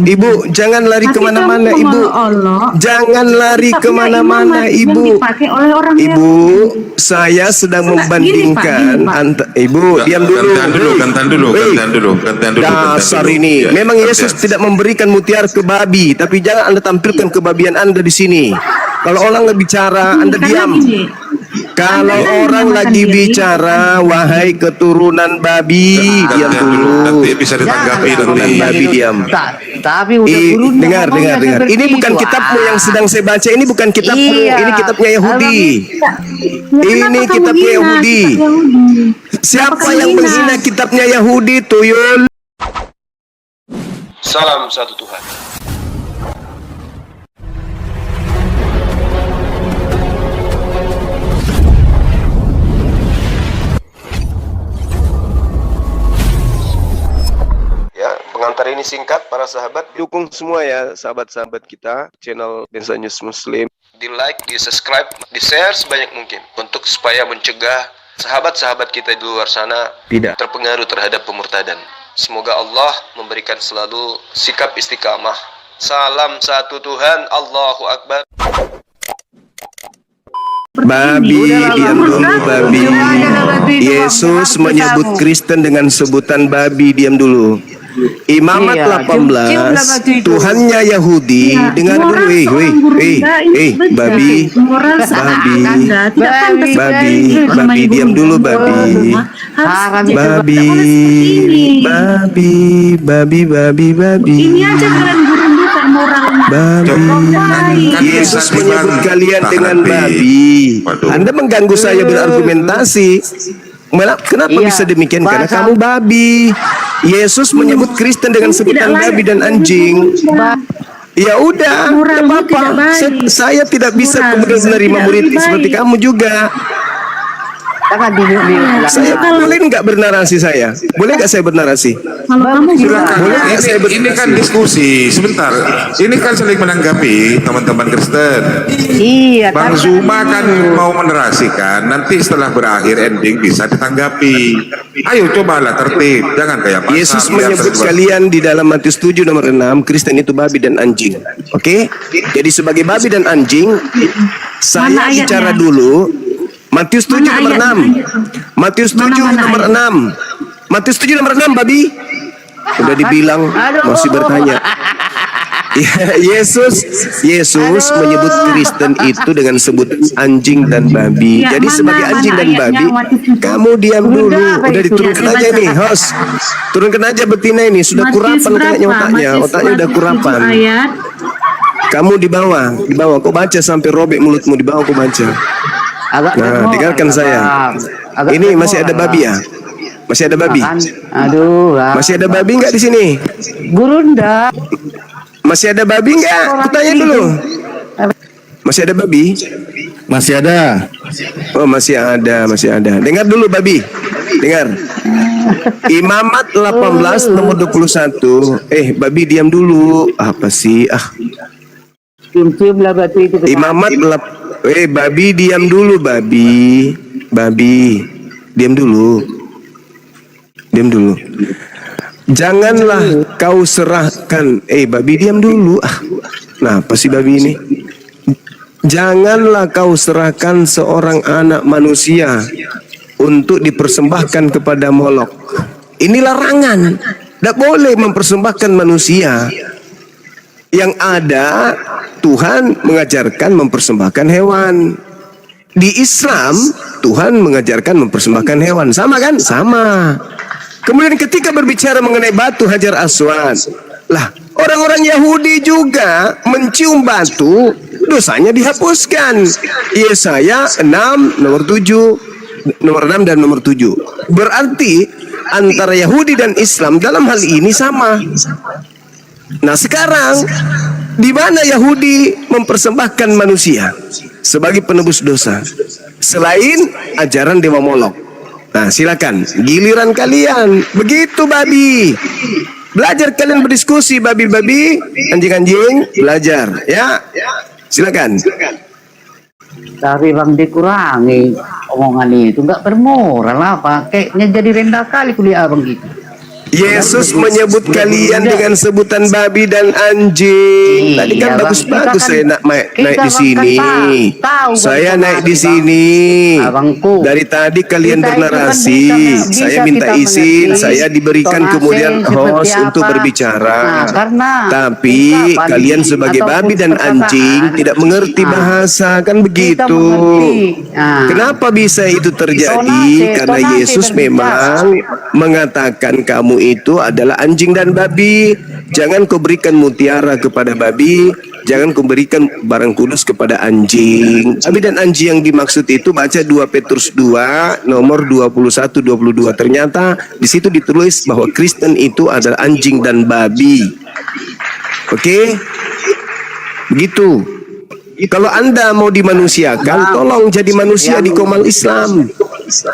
Ibu, jangan lari kemana-mana, Ibu. Jangan lari kemana-mana, Ibu. Ibu, saya sedang membandingkan. Ibu, diam dulu. Gantian dulu. Dasar ini. Memang Yesus tidak memberikan mutiara ke babi, tapi jangan Anda tampilkan kebabian Anda di sini. Kalau orang bicara, Anda diam. Kalau orang lagi bicara, wahai keturunan babi, diam dulu. Nanti bisa ditanggapi Keturunan babi, diam. Tapi udah dengar. Ini bukan kitabmu yang sedang saya baca. Ini bukan kitabmu. Ini kitabnya Yahudi. Ini kitabnya Yahudi. Siapa yang menghina kitabnya Yahudi, tuyul? Salam satu Tuhan. Pengantar ini singkat, para sahabat. Dukung semua ya, sahabat-sahabat kita, channel Densa News Muslim. Di like, di subscribe, di share sebanyak mungkin. Untuk supaya mencegah sahabat-sahabat kita di luar sana tidak terpengaruh terhadap pemurtadan. Semoga Allah memberikan selalu sikap istiqamah. Salam satu Tuhan, Allahu Akbar. Babi, diam dulu babi. Yesus menyebut Kristen dengan sebutan babi, diam dulu. Imamat 18, Tuhannya Yahudi. Dengar dulu, babi, diam dulu babi. Babi. Ini aja kalian gurundukan moralnya. Yesus menyebut kalian dengan babi. Anda mengganggu saya berargumentasi. Kenapa bisa demikian? Karena kamu babi. Yesus menyebut Kristen dengan sebutan babi dan anjing. Ya udah, tidak apa-apa. Saya tidak bisa kemudian menerima murid seperti kamu juga. Saya boleh nggak bernarasi saya? Boleh nggak saya bernarasi? Ini kan diskusi sebentar. Ini kan saling menanggapi teman-teman Kristen. Iya. Bang Zuma kan mau menerasikan. Nanti setelah berakhir ending bisa ditanggapi. Ayo cobalah tertib. Jangan kayak pasar. Yesus menyebut kalian di dalam Matius 7 nomor 6, Kristen itu babi dan anjing. Oke? Jadi sebagai babi dan anjing, saya bicara dulu. Matius 7 nomor 6. Matius 7 nomor 6. Matius 7 nomor 6, babi. Udah dibilang masih bertanya. Yesus menyebut Kristen itu dengan sebut anjing dan babi. Jadi sebagai anjing dan babi, kamu diam dulu. Udah diturunkan aja nih, host. Turunkan aja betina ini, sudah kurapan kayaknya otaknya. Otaknya udah kurapan. Kamu di bawah. Kau baca sampai robek mulutmu, di bawah kau baca. Nah, dengarkan saya. Ini masih ada babi ya? Masih ada babi? Aduh. Masih ada babi nggak di sini? Gurunda. Masih ada babi nggak? Tanya dulu. Masih ada babi? Masih ada. Oh, masih ada. Dengar dulu babi. Dengar. Imamat 18 nomor 21. Babi diam dulu. Apa sih? Cium-cium lah batu itu. Imamat babi diam dulu, babi. Diam dulu. Janganlah kau serahkan. Babi diam dulu. Nah, apa sih babi ini? Janganlah kau serahkan seorang anak manusia untuk dipersembahkan kepada Molok. Ini larangan. Tidak boleh mempersembahkan manusia. Yang ada, Tuhan mengajarkan mempersembahkan hewan. Di Islam, Tuhan mengajarkan mempersembahkan hewan. Sama kan? Sama. Kemudian ketika berbicara mengenai batu Hajar Aswad, lah orang-orang Yahudi juga mencium batu, dosanya dihapuskan. Yesaya 6 nomor 6 dan nomor 7. Berarti antara Yahudi dan Islam dalam hal ini sama. Nah sekarang, di mana Yahudi mempersembahkan manusia sebagai penebus dosa selain ajaran Dewa Molok? Nah silakan, giliran kalian. Begitu babi. Belajar kalian berdiskusi, babi-babi, anjing-anjing, belajar ya. Silakan. Tapi bang dikurangi omongan itu, nggak bermoral apa? Kayaknya jadi rendah kali kuliah abang gitu. Yesus menyebut kalian dengan sebutan babi dan anjing. Tadi kan Iya, Bang. bagus-bagus Kita saya kan- naik kita di kan sini. tahu Saya bagaimana, naik di Bang. sini. Abangku. Dari tadi kalian Kita itu kan bernarasi. bisa Saya minta kita izin. mengerti Saya diberikan tonase kemudian seperti host untuk apa. berbicara. Nah, karena Tapi ungkapan kalian sebagai ataupun babi dan perkataan, anjing tidak mengerti nah, bahasa kan kita begitu. mengerti. Nah, Kenapa bisa itu terjadi? Tonase Karena Yesus berbicara. memang mengatakan kamu itu adalah anjing dan babi. Jangan kau berikan mutiara kepada babi, jangan kau berikan barang kudus kepada anjing. Babi dan anjing yang dimaksud itu baca 2 Petrus 2 nomor 21-22. Ternyata di situ ditulis bahwa Kristen itu adalah anjing dan babi. Oke? Begitu. Kalau Anda mau dimanusiakan, tolong jadi manusia di Komal Islam.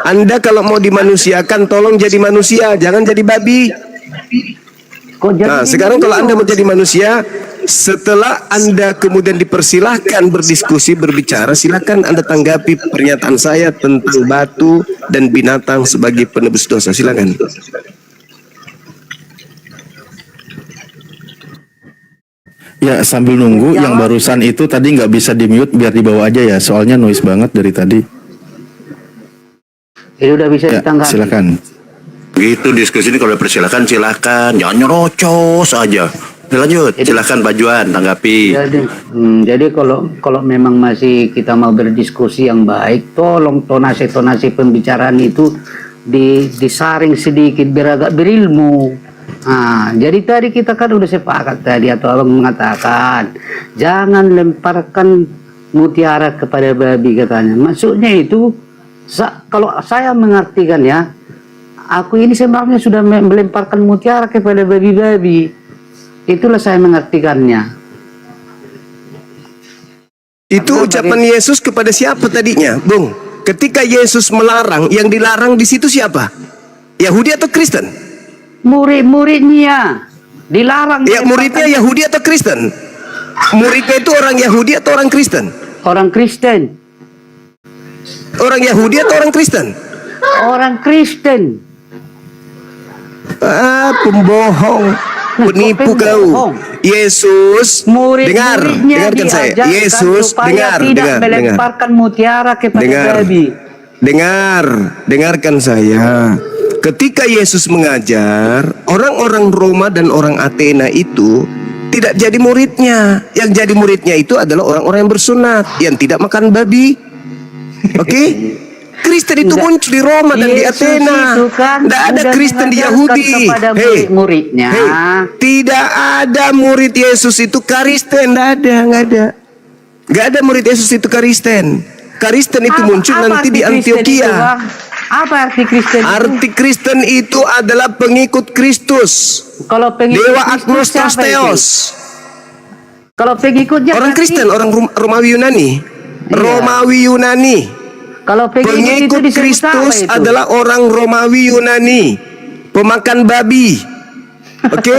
Anda kalau mau dimanusiakan, tolong jadi manusia, jangan jadi babi. kok jadi Nah, sekarang kalau begitu? Anda menjadi manusia, setelah Anda kemudian dipersilahkan berdiskusi, berbicara, silakan Anda tanggapi pernyataan saya tentang batu dan binatang sebagai penebus dosa. Silakan. Ya, sambil nunggu yang barusan itu tadi nggak bisa di-mute, biar dibawa aja ya. Soalnya noise banget dari tadi. Ini udah bisa Ya, ditanggapi. silakan. Gitu diskusi ini kalau silakan jangan nyerocos aja. Lanjut, silakan Pak Juan tanggapi. Jadi kalau memang masih kita mau berdiskusi yang baik, tolong tonasi pembicaraan itu disaring sedikit biar agak berilmu. Nah, jadi tadi kita kan udah sepakat tadi atau abang mengatakan jangan lemparkan mutiara kepada babi katanya. Maksudnya itu kalau saya mengartikan ya, aku ini sebenarnya sudah melemparkan mutiara kepada babi-babi. Itulah saya mengartikannya. Itu ucapan Yesus kepada siapa tadinya, Bung? Ketika Yesus melarang, yang dilarang di situ siapa? Yahudi atau Kristen? Murid-muridnya dilarang. Ya, muridnya Yahudi atau Kristen? Muridnya itu orang Yahudi atau orang Kristen? Orang Kristen. Orang Yahudi atau orang Kristen? Orang Kristen. Pembohong, penipu kok kau. pembohong? Yesus, dengarkan saya. Yesus, tidak dengar. melemparkan mutiara kepada babi. Dengarkan saya. Ketika Yesus mengajar, orang-orang Roma dan orang Athena itu tidak jadi muridnya. Yang jadi muridnya itu adalah orang-orang yang bersunat, yang tidak makan babi. Oke? Kristen itu muncul di Roma dan di Yesus Athena. itu kan Tidak ada sudah Kristen di mengajarkan Yahudi. kepada murid-muridnya. Tidak ada murid Yesus itu Kristen. Tidak ada. Nggak ada murid Yesus itu Kristen. Kristen itu muncul nanti di Antioquia. Apa arti Kristen itu? Arti Kristen itu adalah pengikut Kristus. Kalau pengikut Dewa Kristus siapa Agnostos Theos. itu? Kalau pengikutnya Orang berarti- Kristen, orang Romawi Yunani. Romawi Yunani. Kalau pengikut itu Pengikut disebut Kristus apa itu? adalah orang Romawi Yunani, pemakan babi. Oke?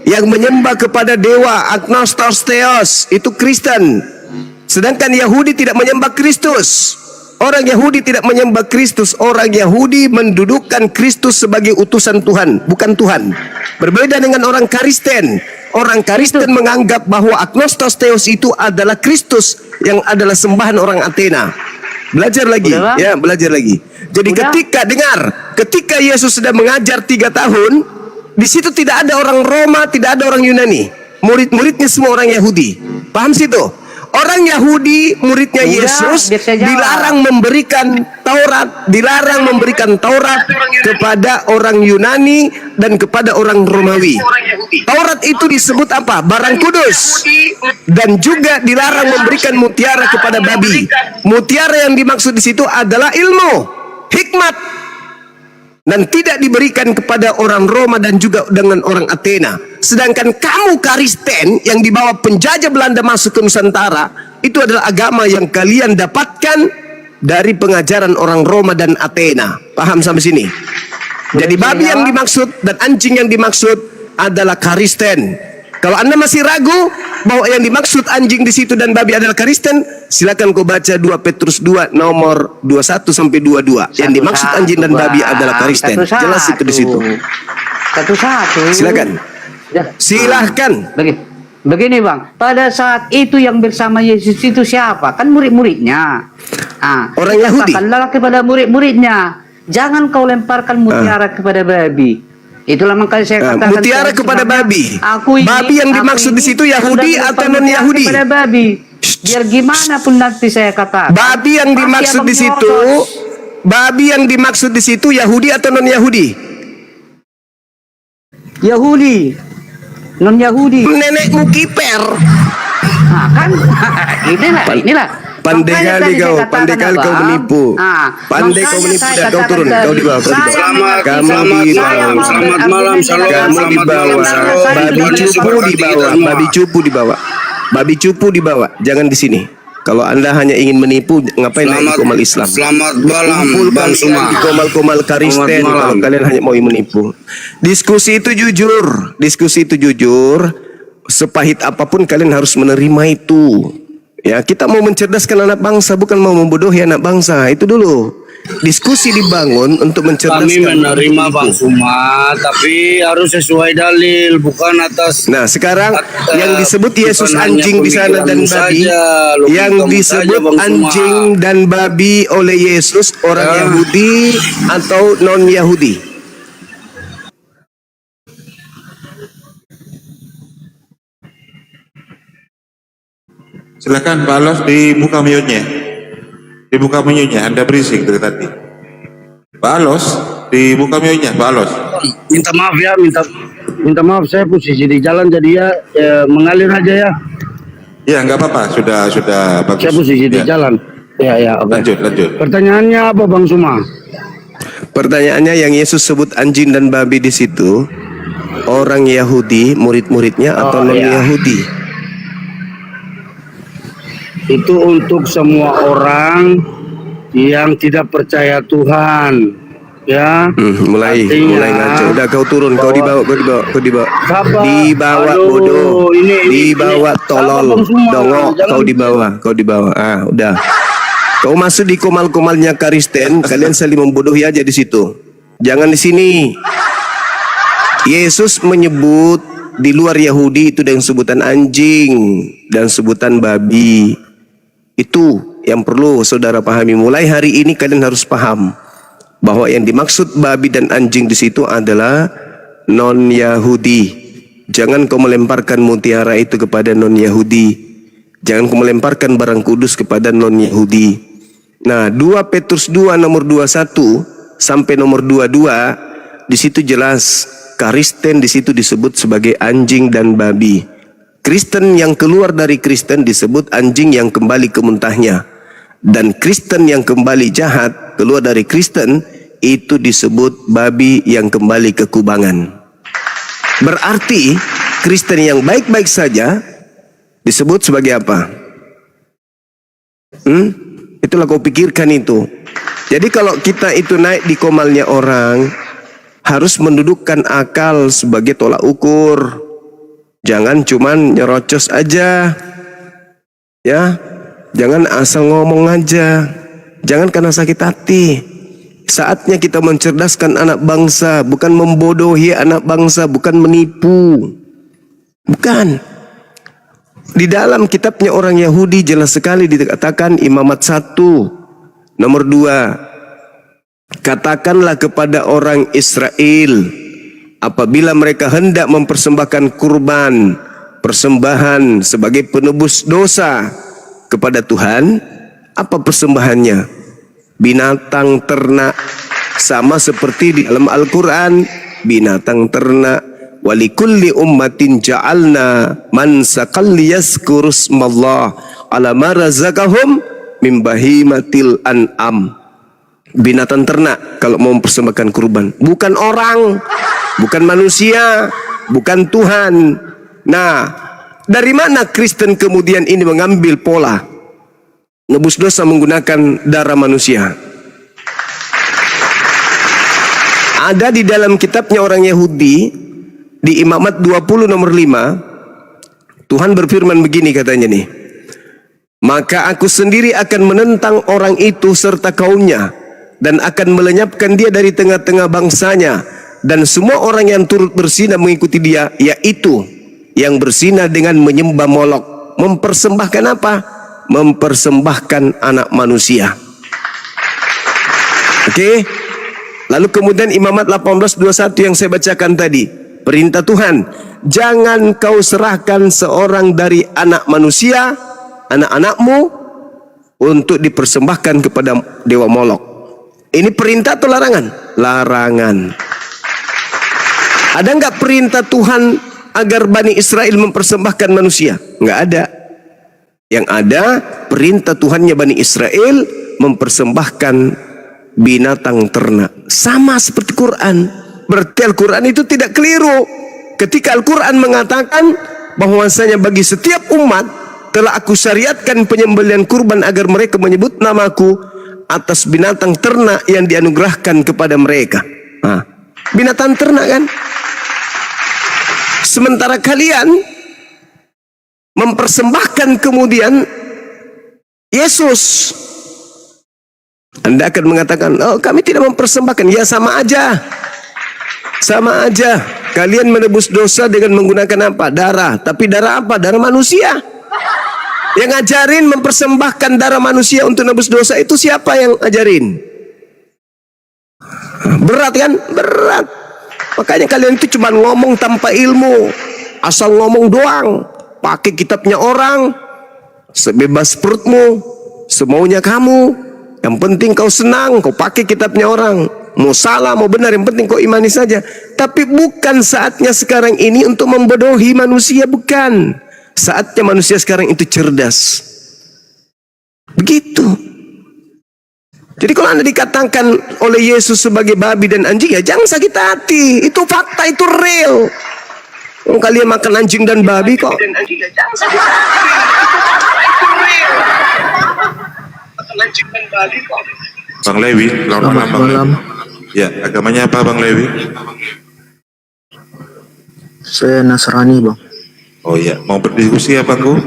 Yang menyembah kepada dewa Agnostos Theos, itu Kristen. Sedangkan Yahudi tidak menyembah Kristus. Orang Yahudi tidak menyembah Kristus. Orang Yahudi mendudukkan Kristus sebagai utusan Tuhan, bukan Tuhan. Berbeda dengan orang Kristen. Orang Kristen menganggap bahwa Agnostos Theos itu adalah Kristus yang adalah sembahan orang Athena. Belajar lagi, Udah, Bang? ya belajar lagi. Jadi Udah? ketika Yesus sudah mengajar 3 tahun, di situ tidak ada orang Roma, tidak ada orang Yunani. Murid-muridnya semua orang Yahudi. Paham situ? Orang Yahudi, muridnya Udah, Yesus, biar saya jawab. dilarang memberikan Taurat kepada orang Yunani dan kepada orang Romawi. Taurat itu disebut apa? Barang kudus. Dan juga dilarang memberikan mutiara kepada babi. Mutiara yang dimaksud di situ adalah ilmu, hikmat, dan tidak diberikan kepada orang Roma dan juga dengan orang Athena. Sedangkan kamu Kristen yang dibawa penjajah Belanda masuk ke Nusantara, itu adalah agama yang kalian dapatkan dari pengajaran orang Roma dan Athena. Paham sampai sini? Jadi babi yang dimaksud dan anjing yang dimaksud adalah Kristen. Kalau Anda masih ragu bahwa yang dimaksud anjing di situ dan babi adalah Kristen, silakan kau baca 2 Petrus 2 nomor 21 sampai 22. Yang dimaksud anjing dan babi adalah Kristen. Jelas itu di situ. Satu-satu. Silakan. Ya. Silahkan. Begini Bang, pada saat itu yang bersama Yesus itu siapa? Kan murid-muridnya. Orang Yahudi. Katakanlah kepada murid-muridnya, jangan kau lemparkan mutiara kepada babi. Itulah makanya saya katakan mutiara kepada babi. Babi yang dimaksud di situ Yahudi atau non-Yahudi? Kepada babi. Biar gimana pun nanti saya katakan. Babi yang dimaksud di situ, babi yang dimaksud di situ Yahudi atau non-Yahudi? Yahudi, non-Yahudi. Nenekmu kiper. Nah, kan inilah. Pandai kali kau, pandai kali kau menipu. Pandai kau menipu dan kau turun, kau di bawah, kau di bawah. Kamu di bawah. Selamat malam, Kamu di bawah. Babi cupu di bawah, babi cupu di bawah. Babi cupu di bawah, jangan di sini. Kalau Anda hanya ingin menipu, ngapain naik di Komal Islam? Selamat malam, Bang Suma. Di Komal-Komal Karisten, kalau kalian hanya mau menipu. Diskusi itu jujur, diskusi itu jujur. Sepahit apapun kalian harus menerima itu. Ya, kita mau mencerdaskan anak bangsa, bukan mau membodohi anak bangsa. Itu dulu. Diskusi dibangun untuk mencerdaskan. Kami menerima Bang Suma, tapi harus sesuai dalil, bukan atas. Nah, sekarang yang disebut Yesus anjing di sana dan babi, yang disebut anjing dan babi oleh Yesus orang Yahudi atau non-Yahudi? Silakan Pak Alos dibuka mute-nya. Dibuka mute-nya, Anda berisik dari tadi. Pak Alos, dibuka mute-nya, Pak Alos. Minta maaf ya, minta maaf, saya posisi di jalan jadi ya mengalir aja ya. Ya, nggak apa-apa, sudah bagus. Saya posisi di jalan. Ya, oke. Lanjut. Pertanyaannya apa Bang Suma? Pertanyaannya yang Yesus sebut anjing dan babi di situ orang Yahudi, murid-muridnya atau non-Yahudi? Itu untuk semua orang yang tidak percaya Tuhan, ya. Mulai ngaco. Udah kau turun, kau dibawa. Dibawa Aduh, bodoh, dibawa tolol, dongok, Jangan. kau dibawa. Udah. Kau masuk di komal-komalnya Kristen, kalian saling membodohi aja di situ. Jangan di sini. Yesus menyebut di luar Yahudi itu dengan sebutan anjing dan sebutan babi. Itu yang perlu saudara pahami. Mulai hari ini kalian harus paham bahwa yang dimaksud babi dan anjing di situ adalah non-Yahudi. Jangan kau melemparkan mutiara itu kepada non-Yahudi. Jangan kau melemparkan barang kudus kepada non-Yahudi. Nah, 2 Petrus 2 nomor 21 sampai nomor 22 di situ jelas Kristen di situ disebut sebagai anjing dan babi. Kristen yang keluar dari Kristen disebut anjing yang kembali ke muntahnya. Dan Kristen yang kembali jahat keluar dari Kristen itu disebut babi yang kembali ke kubangan. Berarti Kristen yang baik-baik saja disebut sebagai apa? Itulah kau pikirkan itu. Jadi kalau kita itu naik di komalnya orang, harus mendudukkan akal sebagai tolak ukur. Jangan cuman nyerocos aja. Ya. Jangan asal ngomong aja. Jangan karena sakit hati. Saatnya kita mencerdaskan anak bangsa, bukan membodohi anak bangsa, bukan menipu. Bukan. Di dalam kitabnya orang Yahudi jelas sekali dikatakan Imamat 1 nomor 2. Katakanlah kepada orang Israel apabila mereka hendak mempersembahkan kurban, persembahan sebagai penebus dosa kepada Tuhan, apa persembahannya? Binatang ternak, sama seperti di dalam Al-Quran, binatang ternak. Walikulli ummatin ja'alna mansakal liyazkurusmallah ala ma razaqahum min bahimatil an'am. Binatang ternak kalau mau mempersembahkan kurban, bukan orang, bukan manusia, bukan Tuhan. Nah, dari mana Kristen kemudian ini mengambil pola nebus dosa menggunakan darah manusia? Ada di dalam kitabnya orang Yahudi di Imamat 20 nomor 5. Tuhan berfirman begini katanya nih. Maka aku sendiri akan menentang orang itu serta kaumnya dan akan melenyapkan dia dari tengah-tengah bangsanya dan semua orang yang turut berzina mengikuti dia, yaitu yang berzina dengan menyembah Molok. Mempersembahkan apa? Mempersembahkan anak manusia. Oke. Lalu kemudian Imamat 18:21 yang saya bacakan tadi, perintah Tuhan, jangan kau serahkan seorang dari anak manusia, anak-anakmu, untuk dipersembahkan kepada dewa Molok. Ini perintah atau larangan? Larangan. Ada nggak perintah Tuhan agar Bani Israel mempersembahkan manusia? Nggak ada. Yang ada perintah Tuhannya Bani Israel mempersembahkan binatang ternak. Sama seperti Quran. Berarti Al-Quran itu tidak keliru ketika Al-Quran mengatakan bahwasanya bagi setiap umat telah aku syariatkan penyembelihan kurban agar mereka menyebut namaku atas binatang ternak yang dianugerahkan kepada mereka. Nah, binatang ternak kan? Sementara kalian mempersembahkan kemudian Yesus. Anda akan mengatakan, oh kami tidak mempersembahkan. Ya sama aja. Sama aja. Kalian menebus dosa dengan menggunakan apa? Darah. Tapi darah apa? Darah manusia. Yang ngajarin mempersembahkan darah manusia untuk nebus dosa itu siapa yang ajarin? Berat kan? Berat. Makanya kalian itu cuma ngomong tanpa ilmu. Asal ngomong doang. Pakai kitabnya orang. Sebebas perutmu. Semaunya kamu. Yang penting kau senang. Kau pakai kitabnya orang. Mau salah, mau benar. Yang penting kau imani saja. Tapi bukan saatnya sekarang ini untuk membodohi manusia. Bukan. Saatnya manusia sekarang itu cerdas. Begitu. Jadi kalau Anda dikatakan oleh Yesus sebagai babi dan anjing, ya jangan sakit hati. Itu fakta, itu real. Oh, kalian makan anjing dan babi kok. Bang Lewi, selamat malam Bang Lewi. Ya, agamanya apa Bang Lewi? Saya Nasrani, Bang. Oh iya, mau berdiskusi ya Bangku?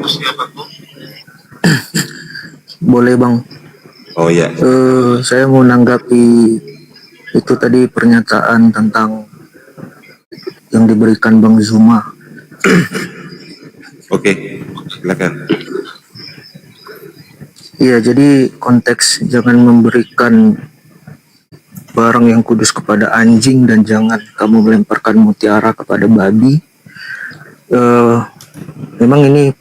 Boleh, Bang. Oh iya. Saya mau nanggapi itu tadi pernyataan tentang yang diberikan Bang Zuma. Oke, silakan. Iya, jadi konteks jangan memberikan barang yang kudus kepada anjing dan jangan kamu melemparkan mutiara kepada babi. Memang ini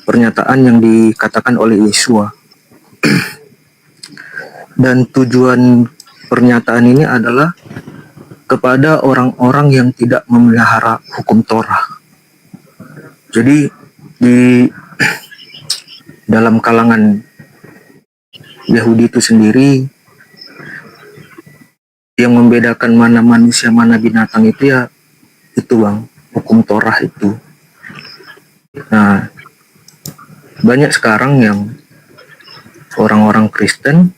pernyataan yang dikatakan oleh Yesua. Dan tujuan pernyataan ini adalah kepada orang-orang yang tidak memelihara hukum Torah. Jadi di dalam kalangan Yahudi itu sendiri yang membedakan mana manusia mana binatang itu ya itu Bang, hukum Torah itu. Nah, banyak sekarang yang orang-orang Kristen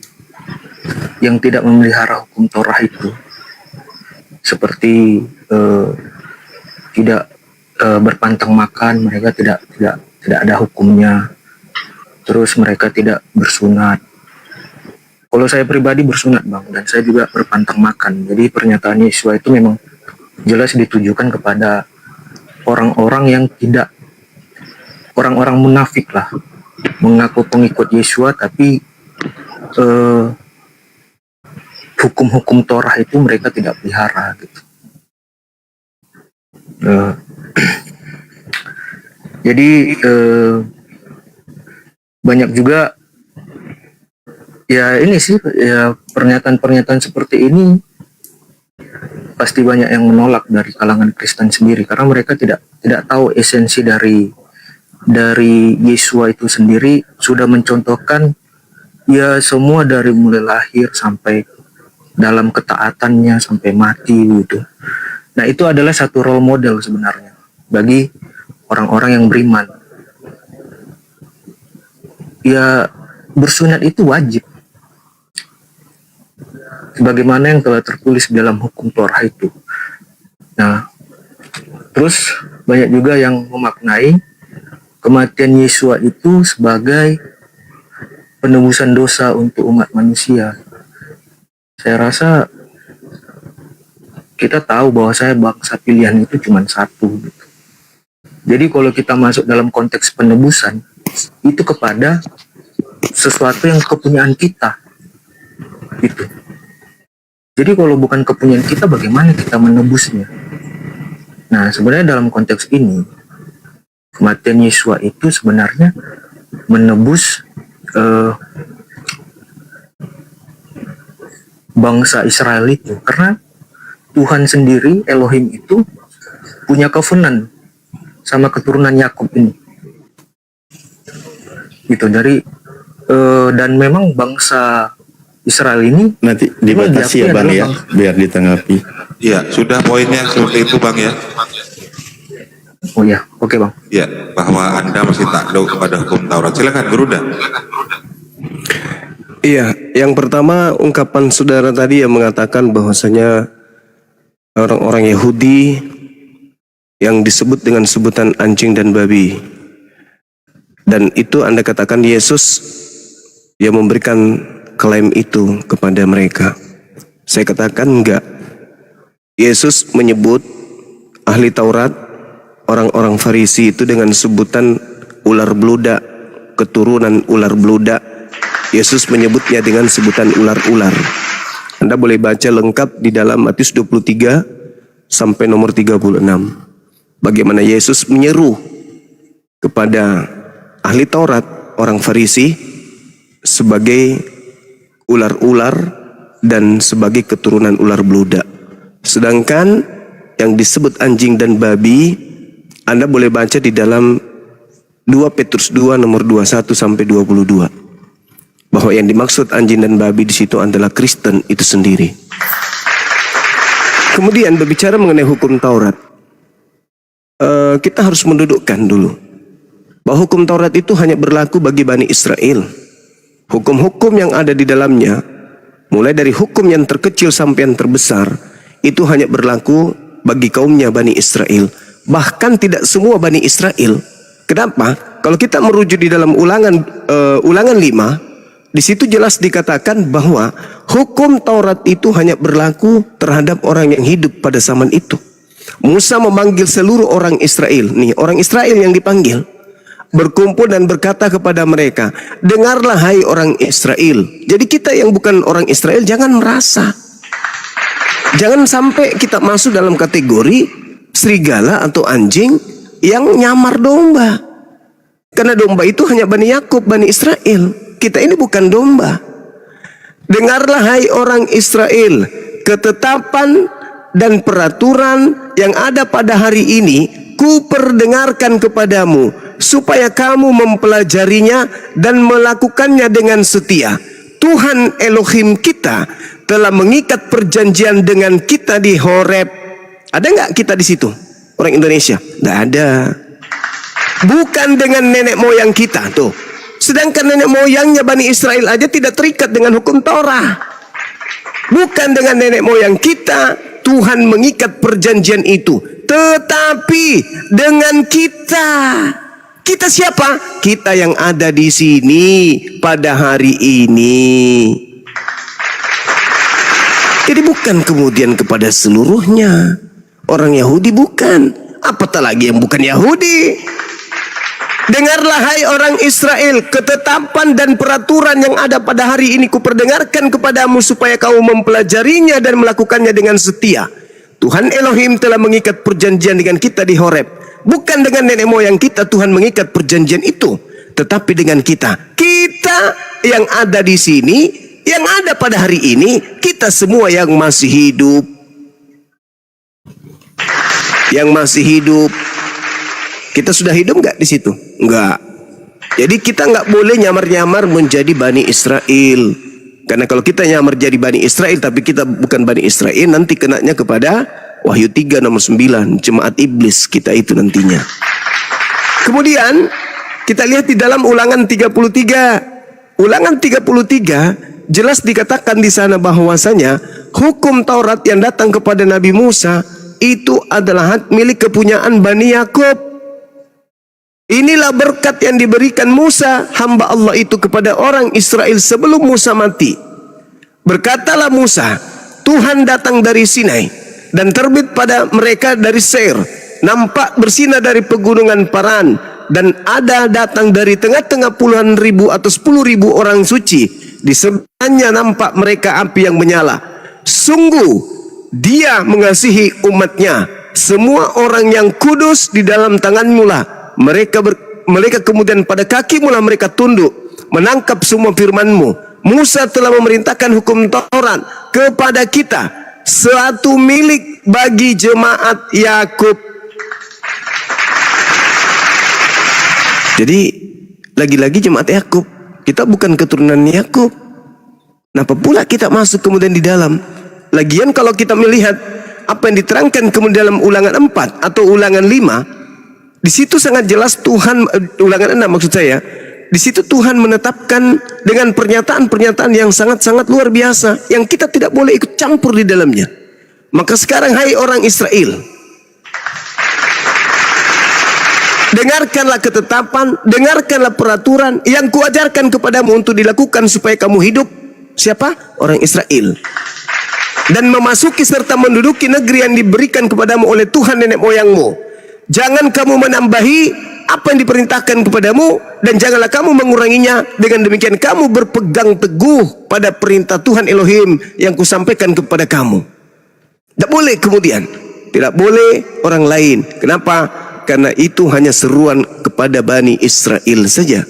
yang tidak memelihara hukum Torah itu, seperti tidak berpantang makan, mereka tidak ada hukumnya. Terus mereka tidak bersunat. Kalau saya pribadi bersunat Bang, dan saya juga berpantang makan. Jadi pernyataan Yesua itu memang jelas ditujukan kepada orang-orang yang tidak, orang-orang munafik lah, mengaku pengikut Yesua tapi hukum-hukum Torah itu mereka tidak pelihara gitu. Jadi banyak juga ya ini sih ya pernyataan-pernyataan seperti ini pasti banyak yang menolak dari kalangan Kristen sendiri karena mereka tidak tahu esensi dari Yesua itu sendiri. Sudah mencontohkan ya semua dari mulai lahir sampai dalam ketaatannya sampai mati gitu. Nah, itu adalah satu role model sebenarnya bagi orang-orang yang beriman. Ya bersunat itu wajib. Sebagaimana yang telah tertulis dalam hukum Torah itu. Nah, terus banyak juga yang memaknai kematian Yesua itu sebagai penebusan dosa untuk umat manusia. Saya rasa kita tahu bahwa saya bangsa pilihan itu cuma satu gitu. Jadi kalau kita masuk dalam konteks penebusan itu kepada sesuatu yang kepunyaan kita gitu. Jadi kalau bukan kepunyaan kita, bagaimana kita menebusnya? Nah, sebenarnya dalam konteks ini kematian Yesua itu sebenarnya menebus bangsa Israel itu, karena Tuhan sendiri, Elohim itu punya covenant sama keturunan Yakub ini gitu. Dari dan memang bangsa Israel ini Nanti dibatasi ya Bang ya, biar ditanggapi. Iya, sudah poinnya seperti itu Bang ya. Oh ya, oke Bang. Ya, bahwa Anda masih takluk kepada hukum Taurat. Silakan Guruda. Iya, yang pertama ungkapan saudara tadi yang mengatakan bahwasanya orang-orang Yahudi yang disebut dengan sebutan anjing dan babi. Dan itu Anda katakan Yesus yang memberikan klaim itu kepada mereka. Saya katakan enggak. Yesus menyebut ahli Taurat, orang-orang Farisi itu dengan sebutan ular beludak, keturunan ular beludak. Yesus menyebutnya dengan sebutan ular-ular. Anda boleh baca lengkap di dalam Matius 23 sampai nomor 36. Bagaimana Yesus menyeru kepada ahli Taurat, orang Farisi, sebagai ular-ular dan sebagai keturunan ular beludak. Sedangkan yang disebut anjing dan babi, Anda boleh baca di dalam 2 Petrus 2 nomor 21 sampai 22. Bahwa yang dimaksud anjing dan babi di situ adalah Kristen itu sendiri. Kemudian berbicara mengenai hukum Taurat, kita harus mendudukkan dulu bahwa hukum Taurat itu hanya berlaku bagi Bani Israel. Hukum-hukum yang ada di dalamnya, mulai dari hukum yang terkecil sampai yang terbesar, itu hanya berlaku bagi kaumnya Bani Israel. Bahkan tidak semua Bani Israel. Kenapa? Kalau kita merujuk di dalam ulangan 5, di situ jelas dikatakan bahwa hukum Taurat itu hanya berlaku terhadap orang yang hidup pada zaman itu. Musa memanggil seluruh orang Israel. Nih, orang Israel yang dipanggil. Berkumpul dan berkata kepada mereka, dengarlah hai orang Israel. Jadi kita yang bukan orang Israel jangan merasa. Jangan sampai kita masuk dalam kategori serigala atau anjing yang nyamar domba. Karena domba itu hanya Bani Yakub, Bani Israel. Kita ini bukan domba. Dengarlah hai orang Israel, ketetapan dan peraturan yang ada pada hari ini kuperdengarkan kepadamu, supaya kamu mempelajarinya dan melakukannya dengan setia. Tuhan Elohim kita telah mengikat perjanjian dengan kita di Horeb. Ada nggak kita di situ? Orang Indonesia? Nggak ada. Bukan dengan nenek moyang kita tuh. Sedangkan nenek moyangnya Bani Israel aja tidak terikat dengan hukum Torah. Bukan dengan nenek moyang kita Tuhan mengikat perjanjian itu, tetapi dengan kita. Kita siapa? Kita yang ada di sini pada hari ini. Jadi bukan kemudian kepada seluruhnya. Orang Yahudi bukan. Apatah lagi yang bukan Yahudi. Dengarlah hai orang Israel, ketetapan dan peraturan yang ada pada hari ini kuperdengarkan kepadamu, supaya kau mempelajarinya dan melakukannya dengan setia. Tuhan Elohim telah mengikat perjanjian dengan kita di Horeb. Bukan dengan nenek moyang kita Tuhan mengikat perjanjian itu, tetapi dengan kita. Kita yang ada di sini, yang ada pada hari ini, kita semua yang masih hidup. Yang masih hidup. Kita sudah hidup nggak di situ? Enggak. Jadi kita nggak boleh nyamar-nyamar menjadi Bani Israel. Karena kalau kita nyamar jadi Bani Israel tapi kita bukan Bani Israel, nanti kenanya kepada Wahyu 3 nomor 9, jemaat iblis kita itu nantinya. Kemudian kita lihat di dalam Ulangan 33. Ulangan 33 jelas dikatakan di sana bahwasanya hukum Taurat yang datang kepada Nabi Musa itu adalah hak milik kepunyaan Bani Yakub. Inilah berkat yang diberikan Musa, hamba Allah itu, kepada orang Israel sebelum Musa mati. Berkatalah Musa, Tuhan datang dari Sinai, dan terbit pada mereka dari Seir, nampak bersinar dari pegunungan Paran, dan ada datang dari tengah-tengah puluhan ribu atau 10.000 orang suci. Di sebelahnya nampak mereka api yang menyala. Sungguh dia mengasihi umatnya. Semua orang yang kudus di dalam tanganmu lah. Mereka kemudian pada kakimu lah mereka tunduk, menangkap semua firmanmu. Musa telah memerintahkan hukum Taurat kepada kita, suatu milik bagi jemaat Yakub. Jadi lagi-lagi jemaat Yakub, kita bukan keturunan Yakub. Kenapa pula kita masuk kemudian di dalam? Lagian kalau kita melihat apa yang diterangkan kemudian dalam Ulangan 4 atau Ulangan 5, di situ sangat jelas Tuhan, Ulangan 6 maksud saya, di situ Tuhan menetapkan dengan pernyataan-pernyataan yang sangat-sangat luar biasa yang kita tidak boleh ikut campur di dalamnya. Maka sekarang hai orang Israel, dengarkanlah ketetapan, dengarkanlah peraturan yang kuajarkan kepadamu untuk dilakukan supaya kamu hidup. Siapa? Orang Israel. Dan memasuki serta menduduki negeri yang diberikan kepadamu oleh Tuhan nenek moyangmu. Jangan kamu menambahi apa yang diperintahkan kepadamu, dan janganlah kamu menguranginya. Dengan demikian kamu berpegang teguh pada perintah Tuhan Elohim yang kusampaikan kepada kamu. Tidak boleh kemudian, tidak boleh orang lain. Kenapa? Karena itu hanya seruan kepada Bani Israel saja.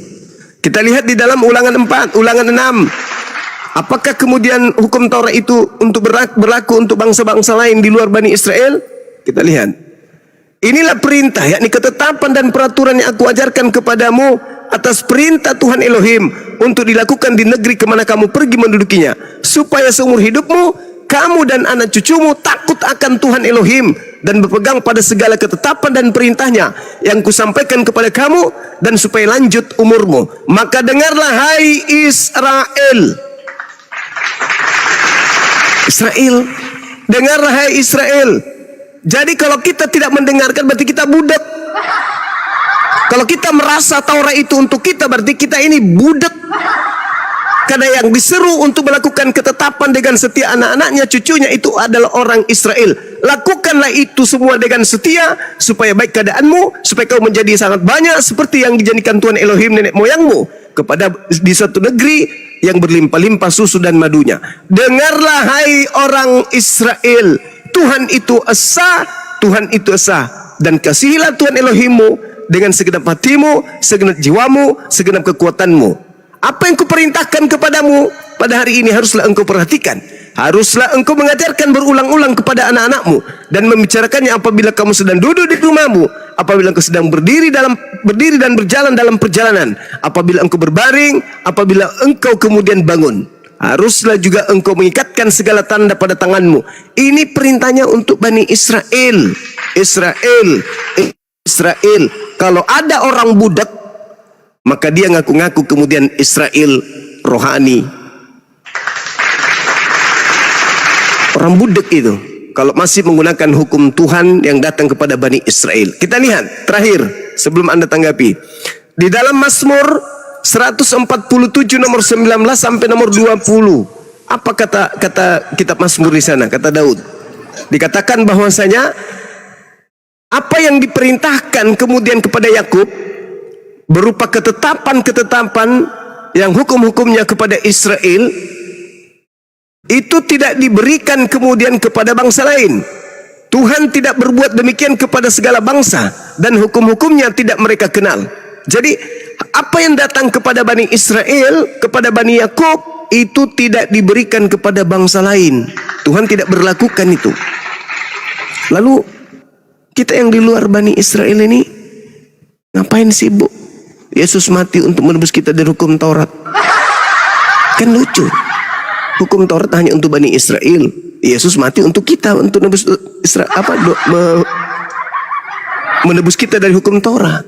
Kita lihat di dalam Ulangan 4, Ulangan 6. Apakah kemudian hukum Taurat itu untuk berlaku untuk bangsa-bangsa lain di luar Bani Israel? Kita lihat. Inilah perintah, yakni ketetapan dan peraturan yang aku ajarkan kepadamu atas perintah Tuhan Elohim untuk dilakukan di negeri kemana kamu pergi mendudukinya, supaya seumur hidupmu, kamu dan anak cucumu takut akan Tuhan Elohim dan berpegang pada segala ketetapan dan perintahnya yang kusampaikan kepada kamu, dan supaya lanjut umurmu. Maka dengarlah hai Israel. Israel, dengarlah hai Israel. Jadi kalau kita tidak mendengarkan berarti kita budak. Kalau kita merasa Taurat itu untuk kita berarti kita ini budak. Karena yang diseru untuk melakukan ketetapan dengan setia anak-anaknya, cucunya itu adalah orang Israel. Lakukanlah itu semua dengan setia supaya baik keadaanmu, supaya kau menjadi sangat banyak seperti yang dijadikan Tuhan Elohim nenek moyangmu kepada di suatu negeri yang berlimpah-limpah susu dan madunya. Dengarlah hai orang Israel, Tuhan itu esa, Tuhan itu esa, dan kasihilah Tuhan Elohimmu dengan segenap hatimu, segenap jiwamu, segenap kekuatanmu. Apa yang kuperintahkan kepadamu pada hari ini haruslah engkau perhatikan. Haruslah engkau mengajarkan berulang-ulang kepada anak-anakmu dan membicarakannya apabila kamu sedang duduk di rumahmu, apabila engkau sedang berdiri dan berjalan dalam perjalanan, apabila engkau berbaring, apabila engkau kemudian bangun. Haruslah juga engkau mengikatkan segala tanda pada tanganmu. Ini perintahnya untuk Bani Israel. Israel. Kalau ada orang budak, maka dia ngaku-ngaku kemudian Israel rohani. Orang budak itu kalau masih menggunakan hukum Tuhan yang datang kepada Bani Israel. Kita lihat terakhir sebelum Anda tanggapi. Di dalam Mazmur 147 nomor 19 sampai nomor 20. Apa kata kitab Mazmur di sana? Kata Daud. Dikatakan bahwasanya apa yang diperintahkan kemudian kepada Yakub berupa ketetapan-ketetapan yang hukum-hukumnya kepada Israel itu tidak diberikan kemudian kepada bangsa lain. Tuhan tidak berbuat demikian kepada segala bangsa dan hukum-hukumnya tidak mereka kenal. Jadi apa yang datang kepada Bani Israel, kepada Bani Yakub, itu tidak diberikan kepada bangsa lain. Tuhan tidak berlakukan itu. Lalu kita yang di luar Bani Israel ini ngapain sibuk? Yesus mati untuk menebus kita dari hukum Taurat. Kan lucu. Hukum Taurat hanya untuk Bani Israel. Yesus mati untuk kita, untuk menebus menebus kita dari hukum Taurat.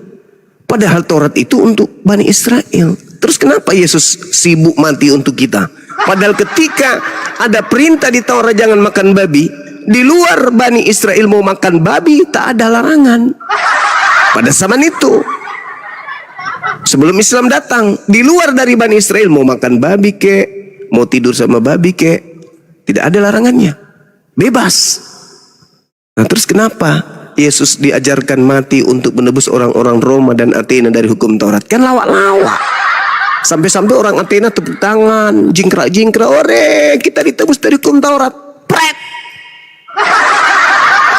Padahal Taurat itu untuk Bani Israel. Terus kenapa Yesus sibuk mati untuk kita? Padahal ketika ada perintah di Taurat jangan makan babi, di luar Bani Israel mau makan babi tak ada larangan. Pada zaman itu, sebelum Islam datang, di luar dari Bani Israel mau makan babi kek, mau tidur sama babi kek, tidak ada larangannya, bebas. Nah, terus kenapa Yesus diajarkan mati untuk menebus orang-orang Roma dan Athena dari hukum Taurat? Kan lawak-lawak. Sampai-sampai orang Athena tepuk tangan, jingkrak-jingkrak, ore kita ditebus dari hukum Taurat. Pret.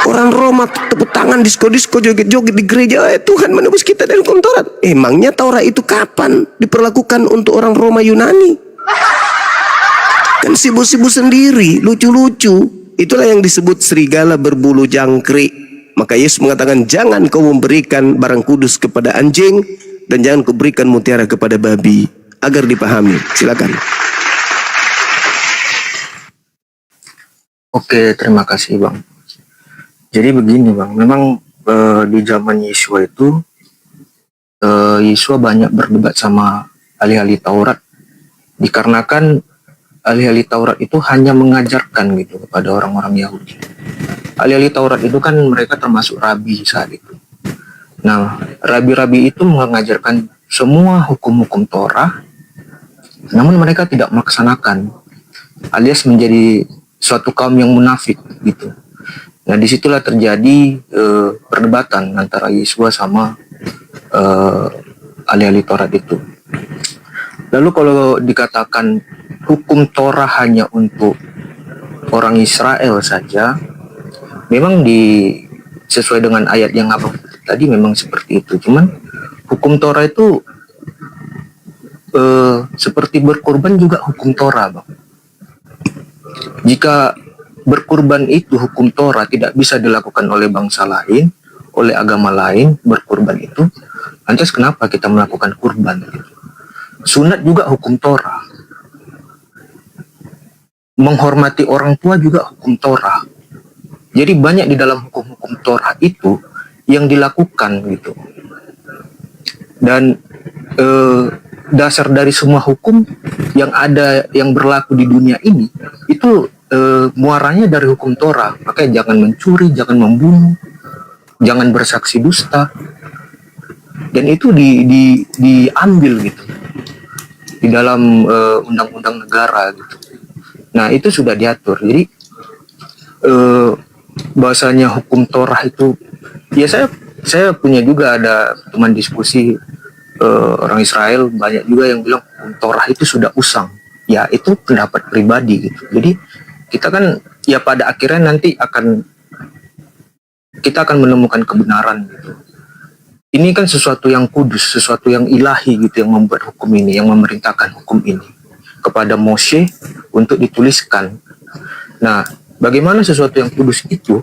Orang Roma tepuk tangan, disko-disko, joget-joget di gereja. Tuhan menebus kita dari hukum Taurat. Emangnya Taurat itu kapan diperlakukan untuk orang Roma Yunani? Kan sibuk-sibuk sendiri, lucu-lucu. Itulah yang disebut serigala berbulu jangkrik. Maka Yesus mengatakan, jangan kau memberikan barang kudus kepada anjing, dan jangan kau berikan mutiara kepada babi. Agar dipahami. Silakan. Oke, terima kasih Bang. Jadi begini Bang, memang di zaman Yesua itu Yesua banyak berdebat sama ahli-ahli Taurat, dikarenakan ahli-ahli Taurat itu hanya mengajarkan gitu kepada orang-orang Yahudi. Ahli-ahli Taurat itu kan mereka termasuk rabi saat itu. Nah, rabi-rabi itu mengajarkan semua hukum-hukum Torah, namun mereka tidak melaksanakan, alias menjadi suatu kaum yang munafik gitu. Nah, disitulah terjadi perdebatan antara Yesua sama ahli-ahli Taurat itu. Lalu kalau dikatakan hukum Torah hanya untuk orang Israel saja, memang sesuai dengan ayat yang abang tadi memang seperti itu. Cuman hukum Torah itu seperti berkorban juga hukum Torah, Bang. Jika berkurban itu hukum Torah tidak bisa dilakukan oleh bangsa lain, oleh agama lain, berkurban itu, lantas kenapa kita melakukan kurban? Sunat juga hukum Torah. Menghormati orang tua juga hukum Torah. Jadi banyak di dalam hukum-hukum Torah itu yang dilakukan gitu. Dan dasar dari semua hukum yang ada, yang berlaku di dunia ini, itu muaranya dari hukum Torah. Makanya jangan mencuri, jangan membunuh, jangan bersaksi dusta. Dan itu diambil gitu di dalam undang-undang negara gitu. Nah, itu sudah diatur. Jadi bahasanya hukum Torah itu, ya saya punya juga ada teman diskusi orang Israel, banyak juga yang bilang hukum Torah itu sudah usang. Ya, itu pendapat pribadi gitu. Jadi kita kan ya pada akhirnya nanti kita akan menemukan kebenaran gitu. Ini kan sesuatu yang kudus, sesuatu yang ilahi gitu, yang membuat hukum ini, yang memerintahkan hukum ini kepada Moshe untuk dituliskan. Nah, bagaimana sesuatu yang kudus itu,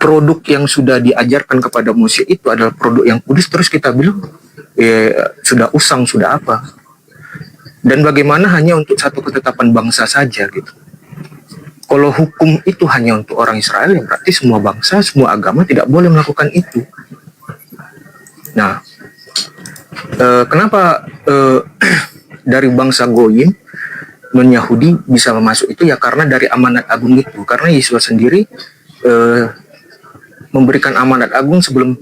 produk yang sudah diajarkan kepada Moshe itu adalah produk yang kudus, terus kita bilang sudah usang, sudah apa? Dan bagaimana hanya untuk satu ketetapan bangsa saja gitu. Kalau hukum itu hanya untuk orang Israel, ya berarti semua bangsa, semua agama tidak boleh melakukan itu. Nah, kenapa dari bangsa Goyim, non-Yahudi bisa masuk itu? Ya karena dari amanat agung itu. Karena Yesus sendiri memberikan amanat agung sebelum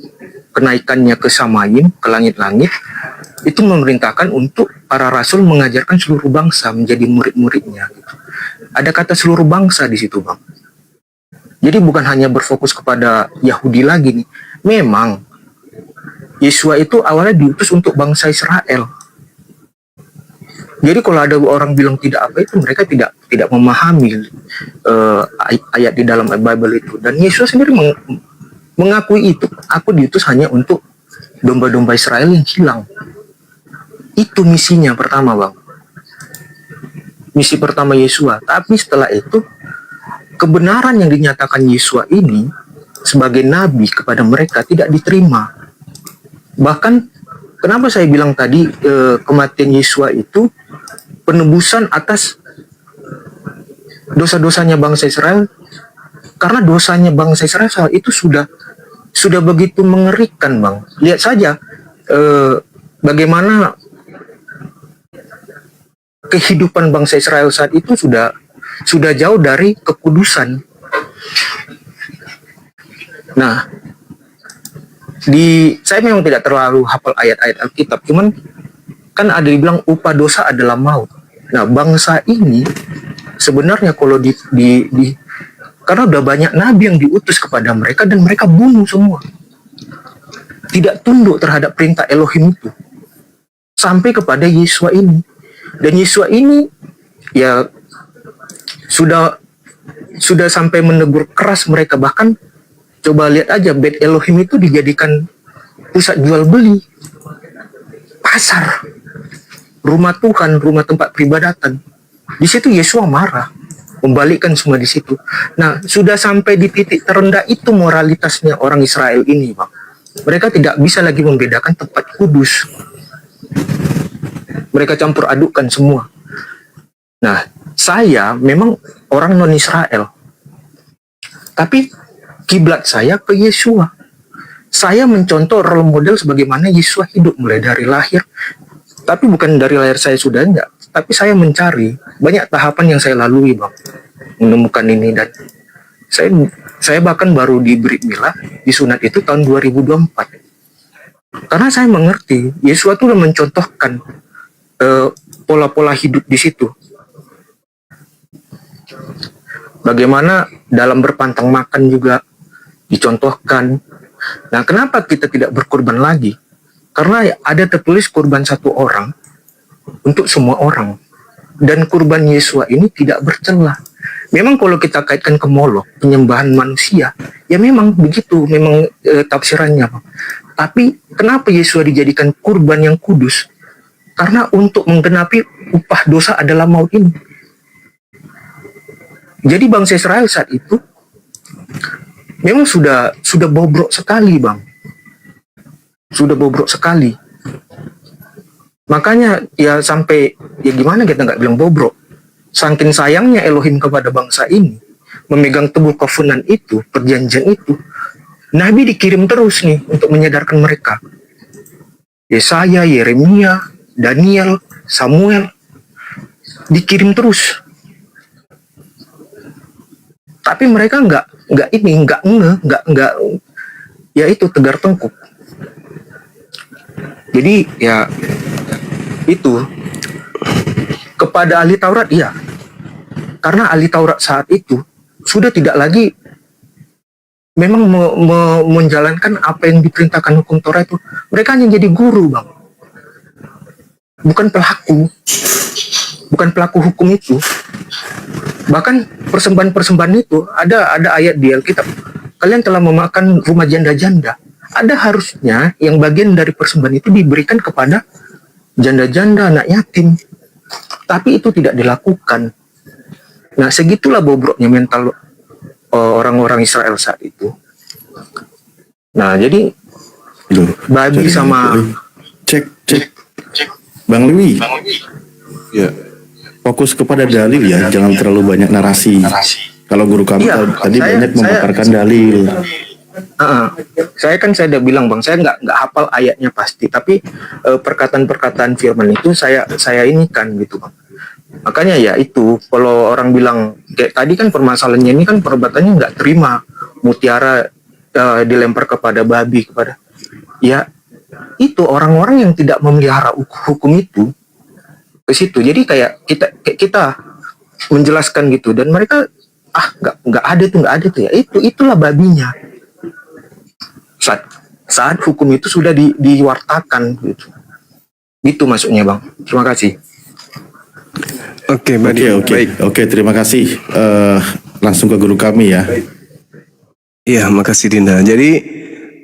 kenaikannya ke Samayim, ke langit-langit, itu memerintahkan untuk para rasul mengajarkan seluruh bangsa menjadi murid-muridnya. Gitu. Ada kata seluruh bangsa di situ, Bang. Jadi bukan hanya berfokus kepada Yahudi lagi nih. Memang Yesua itu awalnya diutus untuk bangsa Israel. Jadi kalau ada orang bilang tidak apa itu, mereka tidak memahami ayat di dalam Bible itu. Dan Yesus sendiri mengakui itu. Aku diutus hanya untuk domba-domba Israel yang hilang. Itu misinya pertama, Bang. Misi pertama Yesua. Tapi setelah itu, kebenaran yang dinyatakan Yesua ini sebagai nabi kepada mereka tidak diterima. Bahkan kenapa saya bilang tadi kematian Yesua itu penebusan atas dosa-dosanya bangsa Israel, karena dosanya bangsa Israel saat itu sudah begitu mengerikan, Bang. Lihat saja bagaimana kehidupan bangsa Israel saat itu sudah jauh dari kekudusan. Nah, saya memang tidak terlalu hafal ayat-ayat Alkitab, cuman kan ada dibilang upah dosa adalah maut. Nah, bangsa ini sebenarnya kalau Karena udah banyak nabi yang diutus kepada mereka dan mereka bunuh semua. Tidak tunduk terhadap perintah Elohim itu. Sampai kepada Yesua ini. Dan Yesua ini ya sudah sampai menegur keras mereka. Bahkan coba lihat aja, Bait Elohim itu dijadikan pusat jual beli, pasar, rumah Tuhan, rumah tempat peribadatan. Di situ Yesua marah, membalikkan semua di situ. Nah, sudah sampai di titik terendah itu moralitasnya orang Israel ini, Bang. Mereka tidak bisa lagi membedakan tempat kudus. Mereka campur adukkan semua. Nah, saya memang orang non-Israel. Tapi kiblat saya ke Yesua. Saya mencontoh role model sebagaimana Yesua hidup mulai dari lahir. Tapi bukan dari lahir saya sudah enggak. Tapi saya mencari banyak tahapan yang saya lalui, Bang. Menemukan ini dan saya bahkan baru diberi milah, disunat itu tahun 2024. Karena saya mengerti, Yesua itu mencontohkan pola-pola hidup di situ. Bagaimana dalam berpantang makan juga dicontohkan. Nah, kenapa kita tidak berkorban lagi? Karena ada tertulis kurban satu orang untuk semua orang. Dan kurban Yesua ini tidak bercela. Memang kalau kita kaitkan ke Molok, penyembahan manusia, ya memang begitu, memang tafsirannya. Tapi kenapa Yesua dijadikan kurban yang kudus? Karena untuk menggenapi upah dosa adalah maut ini. Jadi bangsa Israel saat itu memang sudah bobrok sekali, Bang. Sudah bobrok sekali. Makanya ya sampai, ya gimana kita nggak bilang bobrok. Saking sayangnya Elohim kepada bangsa ini, memegang teguh covenant itu, perjanjian itu, Nabi dikirim terus nih untuk menyadarkan mereka. Yesaya, Yeremia, Daniel, Samuel, dikirim terus. Tapi mereka nggak ya itu tegar tengkuk. Jadi ya itu kepada ahli Taurat, iya. Karena ahli Taurat saat itu sudah tidak lagi memang menjalankan apa yang diperintahkan hukum Taurat itu. Mereka hanya jadi guru, Bang. Bukan pelaku hukum itu. Bahkan persembahan-persembahan itu ada ayat di Alkitab. Kalian telah memakan rumah janda-janda. Ada harusnya yang bagian dari persembahan itu diberikan kepada janda-janda, anak yatim. Tapi itu tidak dilakukan. Nah, segitulah bobroknya mental orang-orang Israel saat itu. Nah, jadi babi sama cek Bang Lewi. Ya. Fokus kepada dalil ya, jangan terlalu banyak narasi. Kalau guru kami tadi banyak memaparkan dalil. Saya udah bilang, Bang, saya nggak hafal ayatnya pasti, tapi perkataan-perkataan firman itu saya ini kan gitu, Bang. Makanya ya itu, kalau orang bilang kayak tadi kan permasalahannya ini kan perbuatannya nggak terima, mutiara dilempar kepada babi, kepada ya itu orang-orang yang tidak memelihara hukum itu ke situ. Jadi kayak kita menjelaskan gitu dan mereka nggak ada tuh ya, itulah babinya. Saat hukum itu sudah diwartakan gitu. Itu maksudnya, Bang. Terima kasih. Oke, terima kasih. Langsung ke guru kami ya. Iya, makasih Dinda. Jadi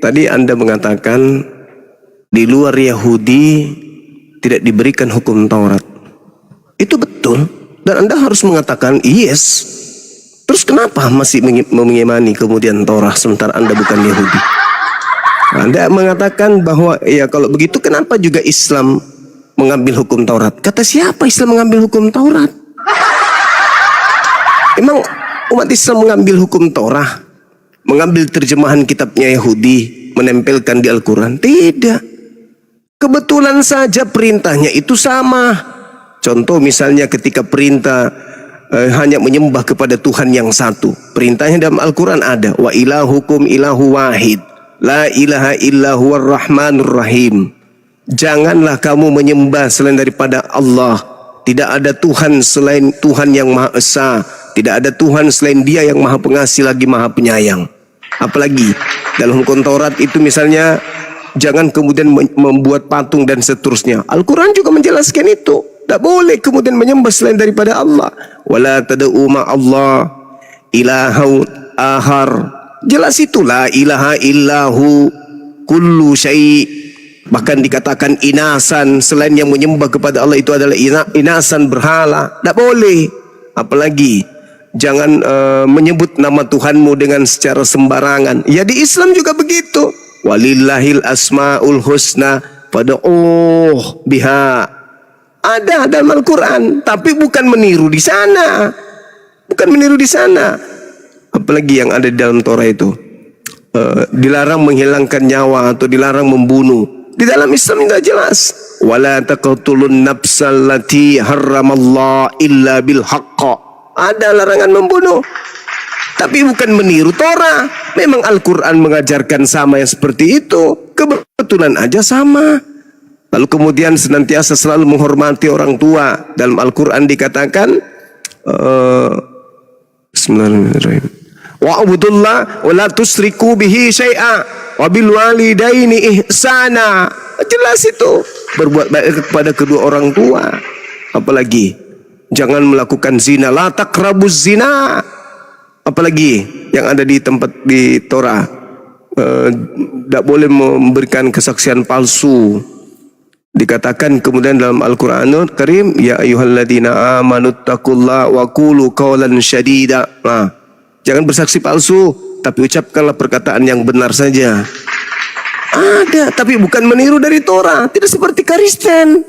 tadi Anda mengatakan di luar Yahudi tidak diberikan hukum Taurat. Itu betul. Dan Anda harus mengatakan yes. Terus kenapa masih mengimani kemudian Taurat sementara Anda bukan Yahudi? Anda mengatakan bahwa ya kalau begitu kenapa juga Islam mengambil hukum Taurat? Kata siapa Islam mengambil hukum Taurat? Emang umat Islam mengambil hukum Taurat, mengambil terjemahan kitabnya Yahudi, menempelkan di Al-Quran? Tidak. Kebetulan saja perintahnya itu sama. Contoh misalnya ketika perintah hanya menyembah kepada Tuhan yang satu. Perintahnya dalam Al-Quran ada. Wa ilahukum ilahu wahid. La ilaha illa huwar rahmanur rahim. Janganlah kamu menyembah selain daripada Allah. Tidak ada Tuhan selain Tuhan yang Maha Esa, Tidak ada Tuhan selain Dia yang Maha Pengasih lagi Maha Penyayang. Apalagi dalam hukum Taurat itu misalnya jangan kemudian membuat patung dan seterusnya. Al-Quran juga menjelaskan itu. Tak boleh kemudian menyembah selain daripada Allah. Wala tad'u ma'allah ilahau ahar. Jelas itu la ilaha illahu kullu syai'. Bahkan dikatakan inasan, selain yang menyembah kepada Allah itu adalah inasan berhala. Tak boleh. Apalagi jangan menyebut nama Tuhanmu dengan secara sembarangan. Ya di Islam juga begitu. Walillahil asmaul husna fad'uh biha. Ada dalam Al-Quran, tapi bukan meniru di sana. Bukan meniru di sana. Apalagi yang ada di dalam Torah itu. Dilarang menghilangkan nyawa atau dilarang membunuh. Di dalam Islam tidak jelas. Wala taqtulun nafsal lati harramallah illa bil haqq. Ada larangan membunuh. Tapi bukan meniru Torah. Memang Al-Quran mengajarkan sama yang seperti itu. Kebetulan aja sama. Lalu kemudian senantiasa selalu menghormati orang tua. Dalam Al-Quran dikatakan Bismillahirrahmanirrahim. Wa'budullah wa la tusriku bihi syai'a wa bil walidaini ihsana. Jelas itu. Berbuat baik kepada kedua orang tua. Apalagi jangan melakukan zina. La taqrabuz zina. Apalagi yang ada di tempat di Torah. Tidak boleh memberikan kesaksian palsu. Dikatakan kemudian dalam Al-Quranul Karim, ya ayyuhalladzina amanu taqullaha wa qulu qawlan syadida. Nah, jangan bersaksi palsu, tapi ucapkanlah perkataan yang benar saja. Ada, tapi bukan meniru dari Torah. Tidak seperti Kristen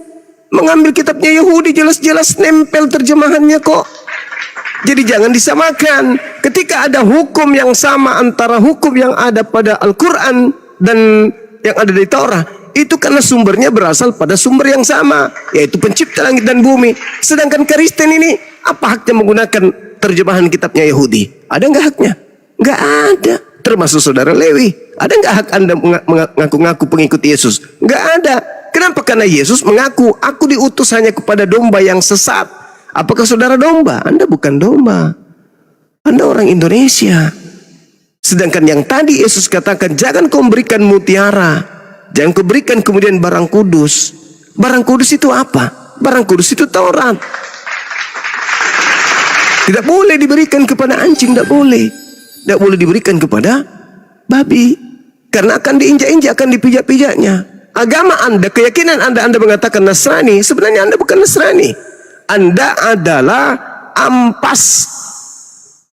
mengambil kitabnya Yahudi, jelas-jelas nempel terjemahannya kok. Jadi jangan disamakan. Ketika ada hukum yang sama antara hukum yang ada pada Al-Quran dan yang ada di Torah, itu karena sumbernya berasal pada sumber yang sama, yaitu pencipta langit dan bumi. Sedangkan Kristen ini, apa haknya menggunakan terjemahan kitabnya Yahudi? Ada nggak haknya? Nggak ada. Termasuk saudara Lewi, ada nggak hak Anda mengaku-ngaku pengikut Yesus? Nggak ada. Kenapa? Karena Yesus mengaku, aku diutus hanya kepada domba yang sesat. Apakah saudara domba? Anda bukan domba. Anda orang Indonesia. Sedangkan yang tadi Yesus katakan, jangan kau memberikan mutiara, jangan kau berikan kemudian barang kudus. Barang kudus itu apa? Barang kudus itu Taurat. Tidak boleh diberikan kepada anjing, tidak boleh. Tidak boleh diberikan kepada babi. Karena akan diinjak-injak, akan dipijak-pijaknya. Agama Anda, keyakinan Anda mengatakan Nasrani, sebenarnya Anda bukan Nasrani. Anda adalah ampas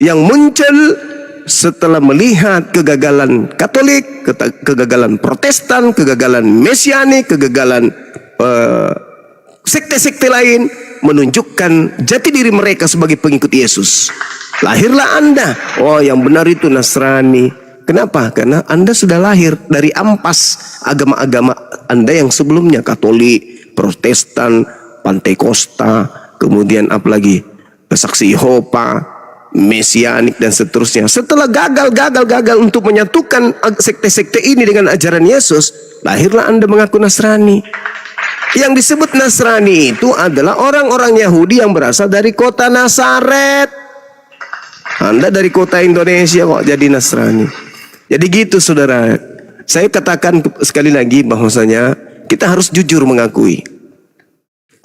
yang muncul setelah melihat kegagalan Katolik, kegagalan Protestan, kegagalan Mesianik, kegagalan sekte-sekte lain, menunjukkan jati diri mereka sebagai pengikut Yesus. Lahirlah Anda. Oh, yang benar itu Nasrani. Kenapa? Karena Anda sudah lahir dari ampas agama-agama Anda yang sebelumnya, Katolik, Protestan, Pantekosta, kemudian apalagi Saksi Yehova, Mesianik dan seterusnya. Setelah gagal untuk menyatukan sekte-sekte ini dengan ajaran Yesus, lahirlah Anda mengaku Nasrani. Yang disebut Nasrani itu adalah orang-orang Yahudi yang berasal dari kota Nazaret. Anda dari kota Indonesia kok jadi Nasrani. Jadi gitu saudara. Saya katakan sekali lagi bahwasanya kita harus jujur mengakui.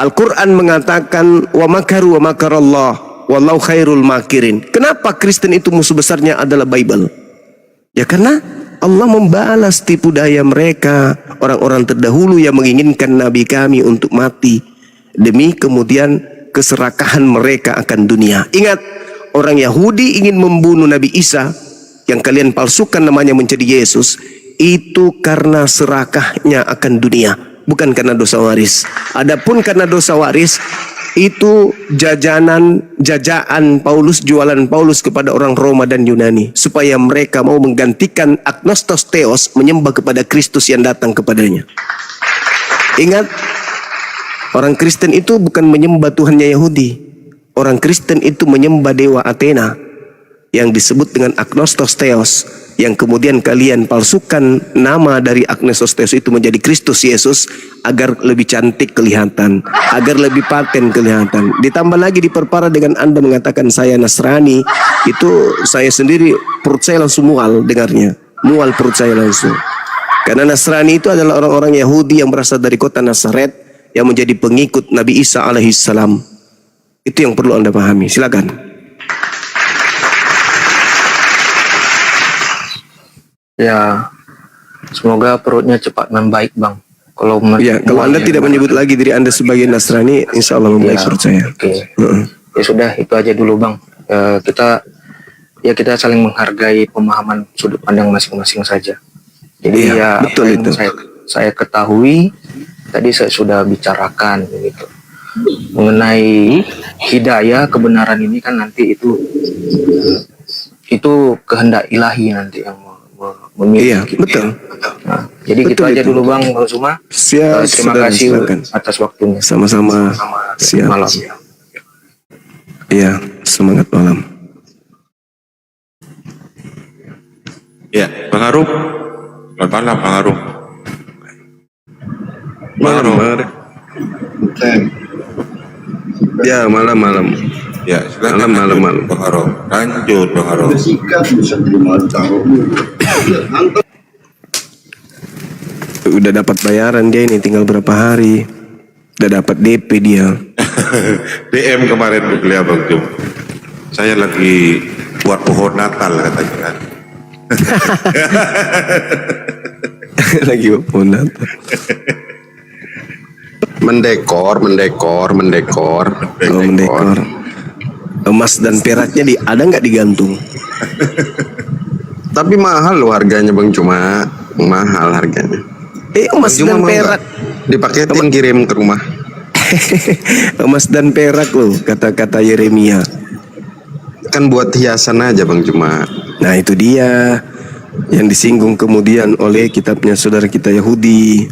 Al-Quran mengatakan wa makaru wa makarallah wallahu khairul makirin. Kenapa Kristen itu musuh besarnya adalah Bible? Ya karena Allah membalas tipu daya mereka, orang-orang terdahulu yang menginginkan Nabi kami untuk mati demi kemudian keserakahan mereka akan dunia. Ingat, orang Yahudi ingin membunuh Nabi Isa yang kalian palsukan namanya menjadi Yesus, itu karena serakahnya akan dunia, bukan karena dosa waris. Adapun karena dosa waris, itu jajaan Paulus, jualan Paulus kepada orang Roma dan Yunani supaya mereka mau menggantikan agnostos theos, menyembah kepada Kristus yang datang kepadanya. Ingat, orang Kristen itu bukan menyembah Tuhannya Yahudi. Orang Kristen itu menyembah dewa Athena yang disebut dengan agnostos theos, yang kemudian kalian palsukan nama dari Agnes Osteos itu menjadi Kristus Yesus agar lebih cantik kelihatan, agar lebih paten kelihatan. Ditambah lagi diperparah dengan Anda mengatakan saya Nasrani, itu saya sendiri perut saya langsung mual dengarnya, mual perut saya langsung. Karena Nasrani itu adalah orang-orang Yahudi yang berasal dari kota Nazaret yang menjadi pengikut Nabi Isa alaihissalam. Itu yang perlu Anda pahami. Silakan. Ya, semoga perutnya cepat membaik, Bang. Kalau Kalau Anda tidak menyebut lagi diri Anda sebagai Nasrani, insya Allah membaik perut saya. Ya sudah, itu aja dulu, Bang. Kita saling menghargai pemahaman sudut pandang masing-masing saja. Jadi betul apa yang saya ketahui tadi saya sudah bicarakan gitu. Mengenai hidayah kebenaran ini kan nanti itu kehendak ilahi nanti yang memilih. Iya, betul. Nah, jadi gitu aja dulu Bang Suma. Siap, terima kasih atas waktunya. Sama-sama. Siap. Malam. Iya, semangat malam. Ya, Bang Arum. Selamat malam, Bang Arum. Malam. Ya, malam. Ya, silakan malam. Bang Arum. Lanjut, Bang Arum. Udah dapat bayaran dia ini, tinggal berapa hari. Udah dapat DP dia. DM kemarin beliau Bang Jum. Saya lagi buat pohon Natal katanya kan. Lagi pohon Natal. Mendekor. Oh, mendekor. Emas dan peraknya ada nggak digantung? Tapi mahal loh harganya Bang, cuma mahal harganya. Emas Cuma dan perak dipaketin kirim ke rumah. Emas dan perak loh, kata-kata Yeremia. Kan buat hiasan aja Bang, cuma. Nah itu dia yang disinggung kemudian oleh kitabnya saudara kita Yahudi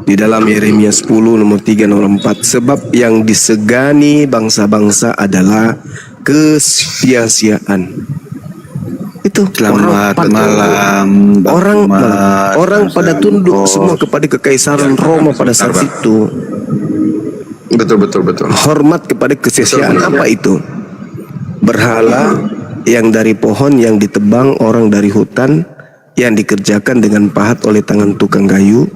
di dalam Yeremia 10 nomor 3 nomor 4. Sebab yang disegani bangsa-bangsa adalah kesia-siaan. Itu Selamat malam. Orang pada tunduk semua kepada kekaisaran Roma pada saat itu. Betul. Hormat kepada kesia-siaan. Apa itu? Berhala yang dari pohon yang ditebang orang dari hutan, yang dikerjakan dengan pahat oleh tangan tukang kayu.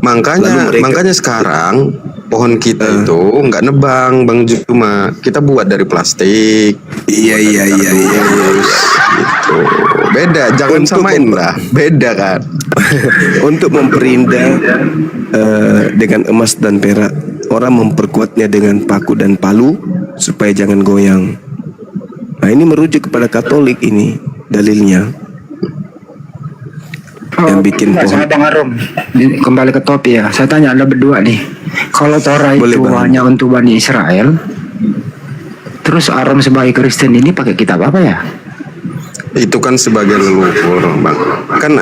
Makanya sekarang pohon kita itu nggak nebang Bang, cuma kita buat dari plastik. Iya. Gitu. Beda, jangan samain lah. Beda kan. Untuk memperindah dengan emas dan perak, orang memperkuatnya dengan paku dan palu supaya jangan goyang. Nah ini merujuk kepada Katolik ini dalilnya. Yang bikin pohon. Bang Arum, kembali ke topik ya. Saya tanya Anda berdua nih. Kalau Torah itu hanya untuk Bani Israel, terus Arum sebagai Kristen ini pakai kitab apa ya? Itu kan sebagai leluhur Bang. Kan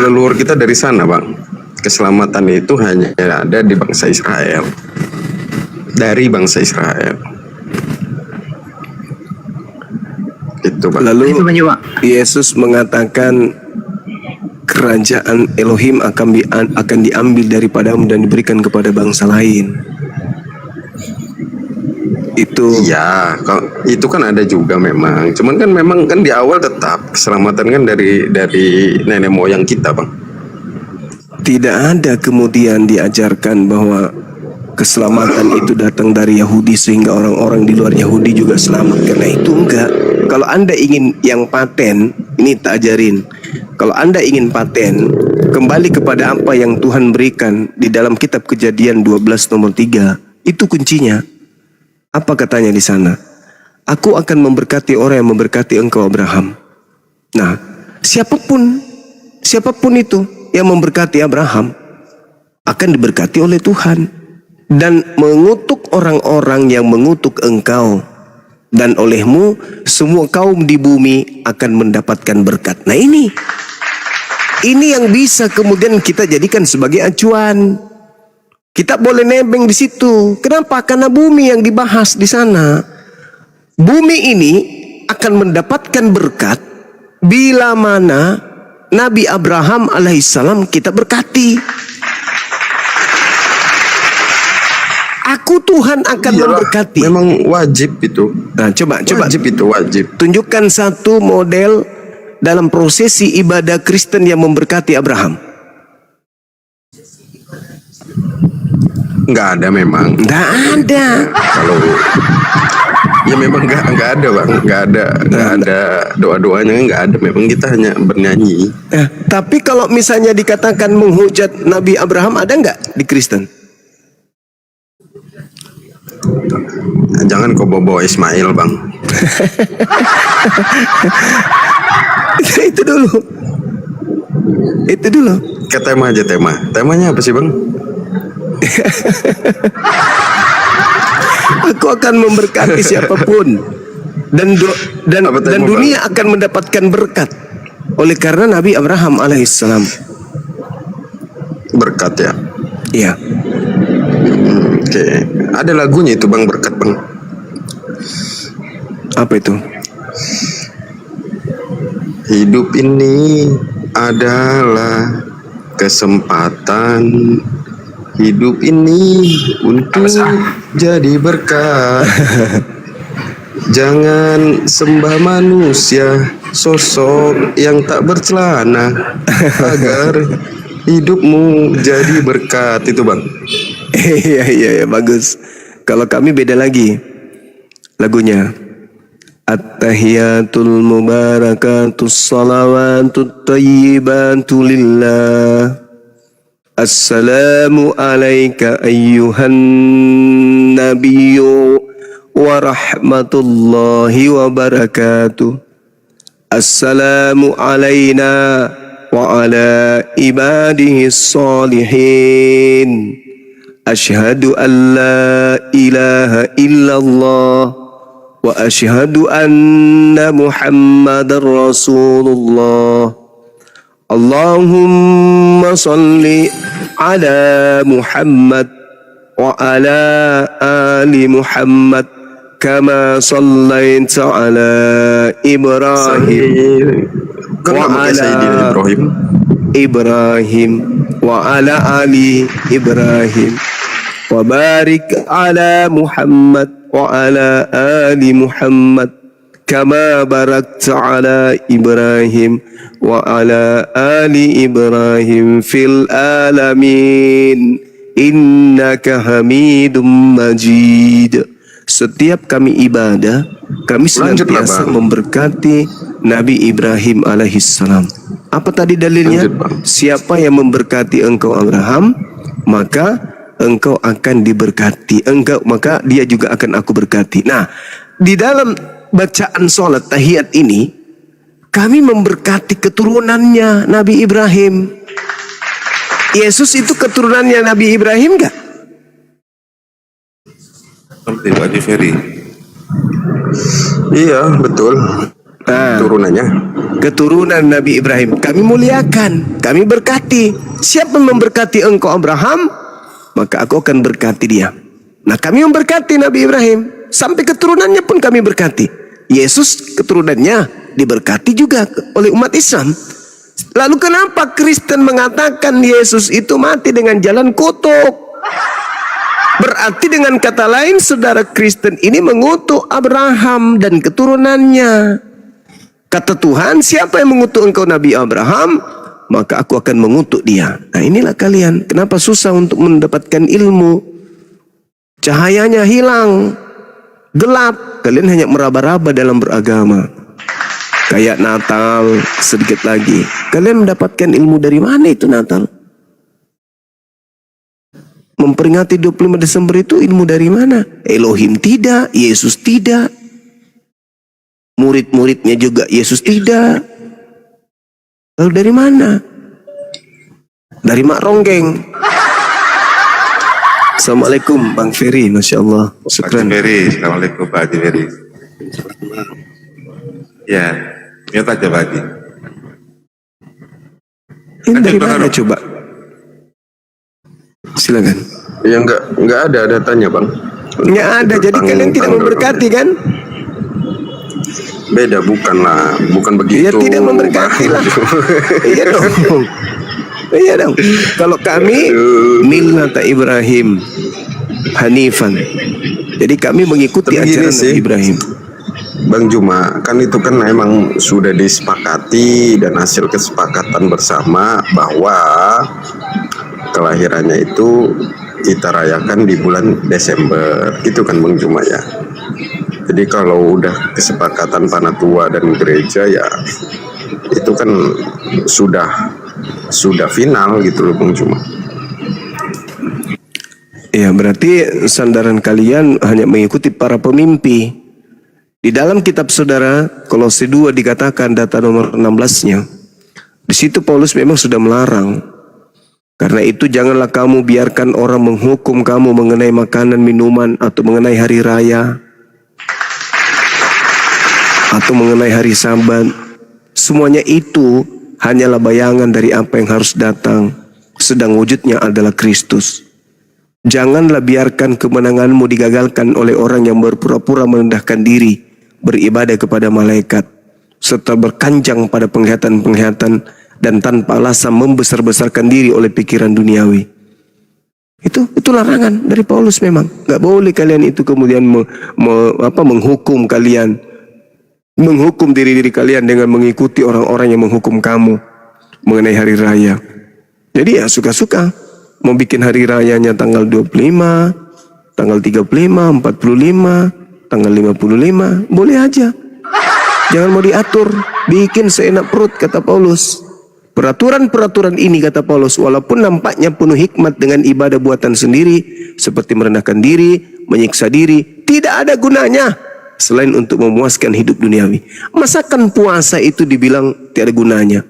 leluhur kita dari sana Bang. Keselamatan itu hanya ada di bangsa Israel. Dari bangsa Israel. Itu Bang. Lalu Yesus mengatakan kerajaan Elohim akan diambil daripadamu dan diberikan kepada bangsa lain. Itu itu kan ada juga memang. Cuman kan memang kan di awal tetap keselamatan kan dari nenek moyang kita Bang. Tidak ada kemudian diajarkan bahwa keselamatan itu datang dari Yahudi sehingga orang-orang di luar Yahudi juga selamat. Karena itu enggak. Kalau Anda ingin yang paten, ini tak ajarin. Kalau Anda ingin paten, kembali kepada apa yang Tuhan berikan di dalam kitab Kejadian 12 nomor 3. Itu kuncinya. Apa katanya di sana? Aku akan memberkati orang yang memberkati engkau Abraham. Nah, siapapun itu yang memberkati Abraham akan diberkati oleh Tuhan. Dan mengutuk orang-orang yang mengutuk engkau, dan olehmu semua kaum di bumi akan mendapatkan berkat. Nah ini yang bisa kemudian kita jadikan sebagai acuan. Kita boleh nebeng di situ. Kenapa? Karena bumi yang dibahas di sana. Bumi ini akan mendapatkan berkat bila mana Nabi Abraham alaihissalam kita berkati. Aku Tuhan akan memberkati. Memang wajib itu. Nah, coba Wajib itu wajib. tunjukkan satu model dalam prosesi ibadah Kristen yang memberkati Abraham. Nggak ada memang. Nggak ada. Kalau ya memang nggak ada bang, nggak ada doa-doanya, nggak ada. Memang kita hanya bernyanyi. Tapi kalau misalnya dikatakan menghujat Nabi Abraham, ada nggak di Kristen? Jangan kau bawa Ismail bang. Itu dulu. Ke tema aja tema. Temanya apa sih bang? Aku akan memberkati siapapun dan dunia akan mendapatkan berkat oleh karena Nabi Abraham alaihissalam. Berkat ya. Iya. Oke. Ada lagunya itu bang, berkat bang. Apa itu? Hidup ini adalah kesempatan. Hidup ini untuk jadi berkat. Jangan sembah manusia, sosok yang tak bercelana, agar hidupmu jadi berkat. Itu bang. Iya, bagus. Kalau kami beda lagi lagunya. At-tahiyatul mubarakatus salawatut tayyibatu lillah. Assalamu alayka ayyuhan nabiyyu wa rahmatullahi wa barakatuh. Assalamu alayna wa ala ibadihi salihin. Ashhadu an la ilaha illallah wa ashhadu anna Muhammadar Rasulullah. Allahumma salli ala Muhammad wa ala ali Muhammad kama sallaita ala Ibrahim wa ala Ibrahim wa ala ali Ibrahim wa barik ala Muhammad wa ala ali Muhammad kama barakta ala Ibrahim wa ala ali Ibrahim fil alamin innaka Hamidum Majid. Setiap kami ibadah, kami senantiasa memberkati Nabi Ibrahim alaihissalam. Apa tadi dalilnya? Siapa yang memberkati engkau Abraham, maka engkau akan diberkati. Maka dia juga akan aku berkati. Nah, di dalam bacaan sholat tahiyat ini, kami memberkati keturunannya Nabi Ibrahim. Yesus itu keturunannya Nabi Ibrahim enggak? Seperti Pak Jiferi. Iya betul. Turunannya. Keturunan Nabi Ibrahim. Kami muliakan, kami berkati. Siapa memberkati engkau Abraham, maka aku akan berkati dia. Nah, kami memberkati Nabi Ibrahim. Sampai keturunannya pun kami berkati. Yesus keturunannya diberkati juga oleh umat Islam. Lalu kenapa Kristen mengatakan Yesus itu mati dengan jalan kutuk? Berarti dengan kata lain, saudara Kristen ini mengutuk Abraham dan keturunannya. Kata Tuhan, siapa yang mengutuk engkau Nabi Abraham, maka aku akan mengutuk dia. Nah, inilah kalian. Kenapa susah untuk mendapatkan ilmu? Cahayanya hilang, gelap. Kalian hanya meraba-raba dalam beragama. Kayak Natal sedikit lagi. Kalian mendapatkan ilmu dari mana itu Natal? Memperingati 25 Desember itu ilmu dari mana? Elohim tidak, Yesus tidak. Murid-muridnya juga Yesus tidak. Lalu dari mana? Dari Mak Ronggeng. Assalamualaikum Bang Ferry, Masya Allah. Pak Ferry, Assalamualaikum Pak Haji Ferry. Ya, mute aja Pak Haji. Ini dari mana coba? Silakan. Ya nggak ada datanya bang. Nggak ada, jadi kalian tidak memberkati kan? Beda, bukan begitu. Ya tidak memberkati lah. Iya dong. Iya dong. Kalau kami millata Ibrahim Hanifan. Jadi kami mengikuti ajaran Nabi Ibrahim. Bang Juma, kan itu kan memang sudah disepakati dan hasil kesepakatan bersama bahwa kelahirannya itu kita rayakan di bulan Desember. Itu kan Bang Juma ya. Jadi kalau udah kesepakatan Panatua dan gereja ya itu kan sudah final gitu loh Bang Juma. Ya, berarti sandaran kalian hanya mengikuti para pemimpi. Di dalam kitab saudara Kolose 2 dikatakan data nomor 16-nya. Di situ Paulus memang sudah melarang. Karena itu janganlah kamu biarkan orang menghukum kamu mengenai makanan, minuman, atau mengenai hari raya, atau mengenai hari Sabat. Semuanya itu hanyalah bayangan dari apa yang harus datang, sedang wujudnya adalah Kristus. Janganlah biarkan kemenanganmu digagalkan oleh orang yang berpura-pura merendahkan diri, beribadah kepada malaikat, serta berkanjang pada penglihatan-penglihatan dan tanpa alasan membesar-besarkan diri oleh pikiran duniawi. Itu larangan dari Paulus memang. Gak boleh kalian itu kemudian menghukum kalian, menghukum diri-diri kalian dengan mengikuti orang-orang yang menghukum kamu mengenai hari raya. Jadi ya suka-suka. Mau bikin hari rayanya tanggal 25, tanggal 35, 45, tanggal 55, boleh aja. Jangan mau diatur, bikin seenak perut, kata Paulus. Peraturan-peraturan ini, kata Paulus, walaupun nampaknya penuh hikmat dengan ibadah buatan sendiri, seperti merendahkan diri, menyiksa diri, tidak ada gunanya selain untuk memuaskan hidup duniawi. Masakan puasa itu dibilang tiada gunanya?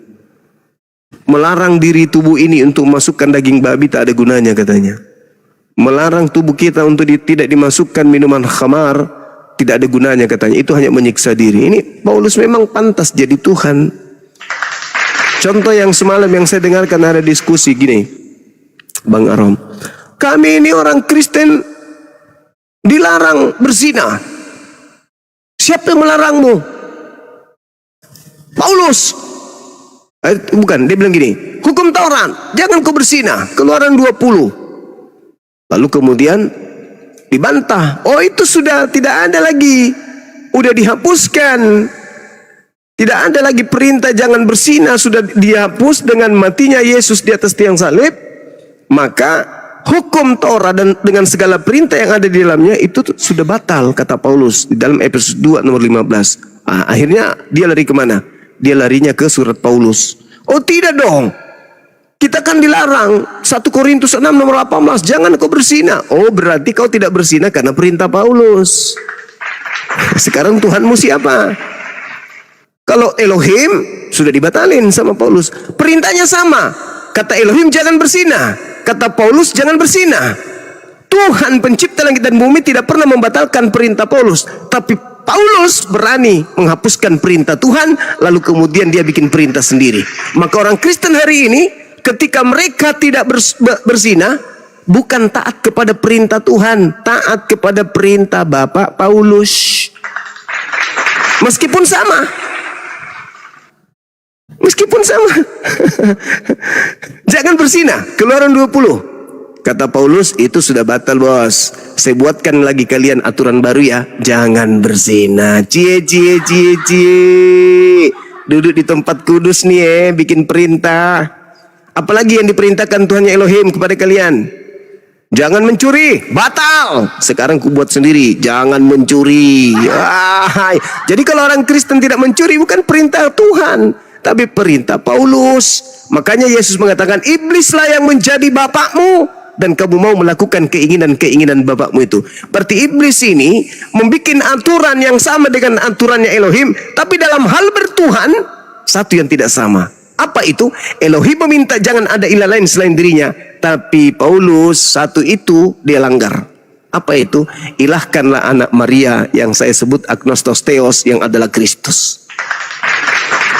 Melarang diri tubuh ini untuk memasukkan daging babi tak ada gunanya katanya. Melarang tubuh kita untuk tidak dimasukkan minuman khamar tidak ada gunanya katanya. Itu hanya menyiksa diri. Ini Paulus memang pantas jadi Tuhan. Contoh yang semalam yang saya dengarkan ada diskusi gini, Bang Arom. Kami ini orang Kristen dilarang berzina. Siapa yang melarangmu? Paulus. Bukan, dia bilang gini, hukum Taurat, jangan kau berzina, Keluaran 20. Lalu kemudian dibantah, oh itu sudah tidak ada lagi, udah dihapuskan. Tidak ada lagi perintah jangan berzina, sudah dihapus dengan matinya Yesus di atas tiang salib. Maka hukum Taurat dan dengan segala perintah yang ada di dalamnya itu sudah batal, kata Paulus di dalam Efesus 2 nomor 15. Akhirnya dia lari kemana? Dia larinya ke surat Paulus. Oh tidak dong, kita kan dilarang 1 Korintus 6 nomor 18, jangan kau berzina. Oh berarti kau tidak berzina karena perintah Paulus. Sekarang Tuhanmu siapa? Kalau Elohim sudah dibatalin sama Paulus. Perintahnya sama. Kata Elohim jangan berzina, kata Paulus jangan berzina. Tuhan pencipta langit dan bumi tidak pernah membatalkan perintah Paulus, tapi Paulus berani menghapuskan perintah Tuhan, lalu kemudian dia bikin perintah sendiri. Maka orang Kristen hari ini, ketika mereka tidak berzina, bukan taat kepada perintah Tuhan, taat kepada perintah Bapak Paulus. Meskipun sama. Jangan berzina, Keluaran 20. Kata Paulus, itu sudah batal bos. Saya buatkan lagi kalian aturan baru ya. Jangan berzina. Cie. Duduk di tempat kudus nih bikin perintah. Apalagi yang diperintahkan Tuhan Elohim kepada kalian. Jangan mencuri, batal. Sekarang ku buat sendiri, jangan mencuri. Jadi kalau orang Kristen tidak mencuri bukan perintah Tuhan, tapi perintah Paulus. Makanya Yesus mengatakan, iblislah yang menjadi bapakmu dan kamu mau melakukan keinginan-keinginan bapakmu itu. Berarti iblis ini membuat aturan yang sama dengan aturannya Elohim, tapi dalam hal bertuhan satu yang tidak sama. Apa itu? Elohim meminta jangan ada ilah lain selain dirinya, tapi Paulus satu itu dia langgar. Apa itu? Ilahkanlah anak Maria yang saya sebut agnostos theos yang adalah Kristus.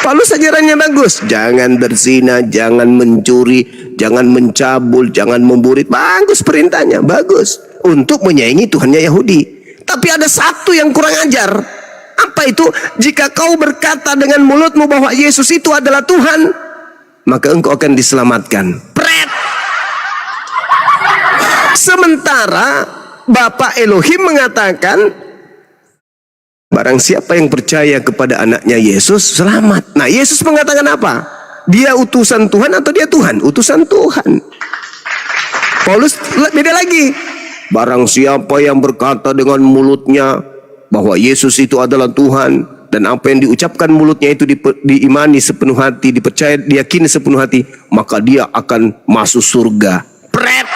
Paulus ajarannya bagus, jangan berzina, jangan mencuri, jangan mencabul, jangan memburit. Bagus perintahnya, bagus untuk menyaingi Tuhannya Yahudi. Tapi ada satu yang kurang ajar. Apa itu? Jika kau berkata dengan mulutmu bahwa Yesus itu adalah Tuhan, maka engkau akan diselamatkan. Pret. Sementara Bapa Elohim mengatakan, barang siapa yang percaya kepada anaknya Yesus, selamat. Nah, Yesus mengatakan apa? Dia utusan Tuhan atau dia Tuhan? Utusan Tuhan. Paulus beda lagi. Barang siapa yang berkata dengan mulutnya bahwa Yesus itu adalah Tuhan, dan apa yang diucapkan mulutnya itu diimani sepenuh hati, dipercaya, diyakini sepenuh hati, maka dia akan masuk surga. Pret.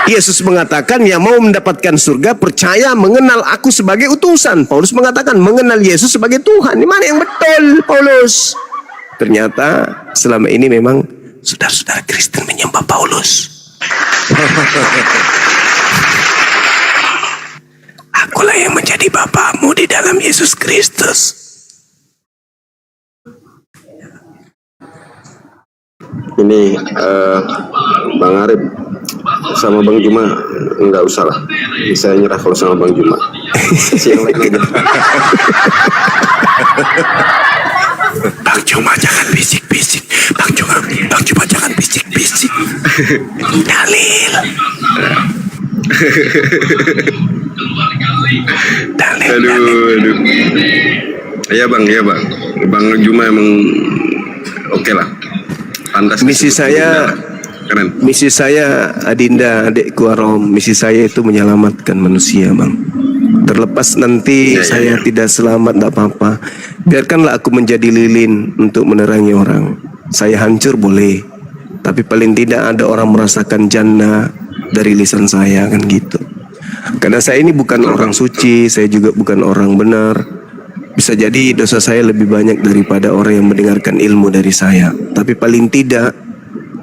Yesus mengatakan yang mau mendapatkan surga percaya mengenal aku sebagai utusan. Paulus mengatakan mengenal Yesus sebagai Tuhan. Di mana yang betul, Paulus? Ternyata selama ini memang saudara-saudara Kristen menyembah Paulus. Akulah yang menjadi bapamu di dalam Yesus Kristus. Ini Bang Arif sama Bang Juma nggak usah lah, saya nyerah kalau sama Bang Juma. Yang lain aja. Bang Juma jangan bisik-bisik. Bang Juma jangan bisik-bisik. Dalil. Aduh. Iya bang. Bang Juma emang oke lah. Pantas. Misi saya keren. Misi saya, Adinda, adikku Arom, misi saya itu menyelamatkan manusia, Bang. Terlepas nanti saya tidak selamat, tidak apa-apa. Biarkanlah aku menjadi lilin untuk menerangi orang. Saya hancur boleh, tapi paling tidak ada orang merasakan jannah dari lisan saya, kan gitu. Karena saya ini bukan orang suci, saya juga bukan orang benar. Bisa jadi dosa saya lebih banyak daripada orang yang mendengarkan ilmu dari saya. Tapi paling tidak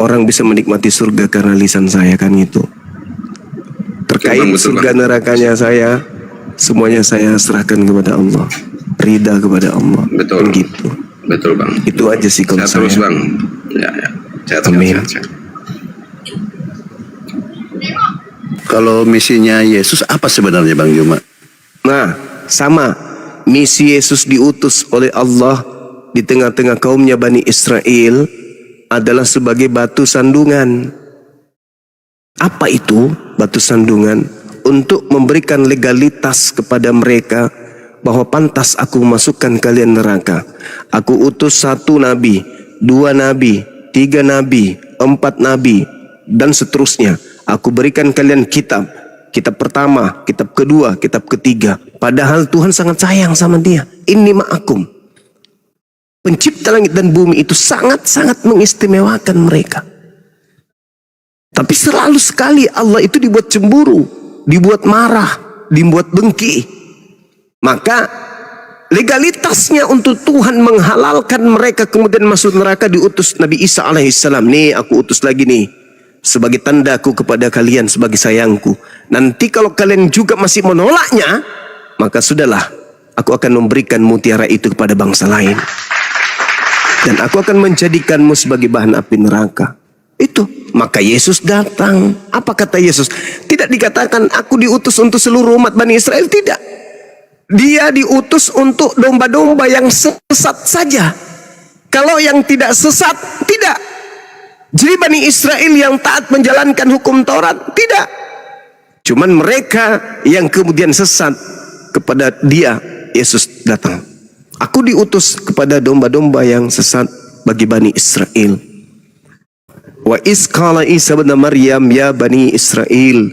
orang bisa menikmati surga karena lisan saya, kan itu. Terkait surga nerakanya saya, semuanya saya serahkan kepada Allah. Ridha kepada Allah. Betul. Kan gitu. Betul bang. Itu aja sih kalau saya. Terus bang. Ya. Amin. Kalau misinya Yesus apa sebenarnya Bang Juma? Nah, sama. Misi Yesus diutus oleh Allah di tengah-tengah kaumnya Bani Israel adalah sebagai batu sandungan. Apa itu batu sandungan? Untuk memberikan legalitas kepada mereka bahwa pantas aku memasukkan kalian neraka. Aku utus 1 nabi, 2 nabi, 3 nabi, 4 nabi, dan seterusnya. Aku berikan kalian kitab. Kitab pertama, kitab kedua, kitab ketiga. Padahal Tuhan sangat sayang sama dia. Inni ma'akum. Pencipta langit dan bumi itu sangat-sangat mengistimewakan mereka. Tapi selalu sekali Allah itu dibuat cemburu, dibuat marah, dibuat dengki. Maka legalitasnya untuk Tuhan menghalalkan mereka kemudian masuk neraka diutus Nabi Isa alaihissalam. Nih aku utus lagi nih, sebagai tandaku kepada kalian, sebagai sayangku. Nanti kalau kalian juga masih menolaknya, maka sudahlah, aku akan memberikan mutiara itu kepada bangsa lain. Dan aku akan menjadikanmu sebagai bahan api neraka. Itu. Maka Yesus datang. Apa kata Yesus? Tidak dikatakan aku diutus untuk seluruh umat Bani Israel. Tidak. Dia diutus untuk domba-domba yang sesat saja. Kalau yang tidak sesat, tidak. Jadi Bani Israel yang taat menjalankan hukum Taurat, tidak. Cuman mereka yang kemudian sesat kepada dia, Yesus datang. Aku diutus kepada domba-domba yang sesat bagi Bani Israel. Wa isqala Isa bin Maryam ya Bani Israel,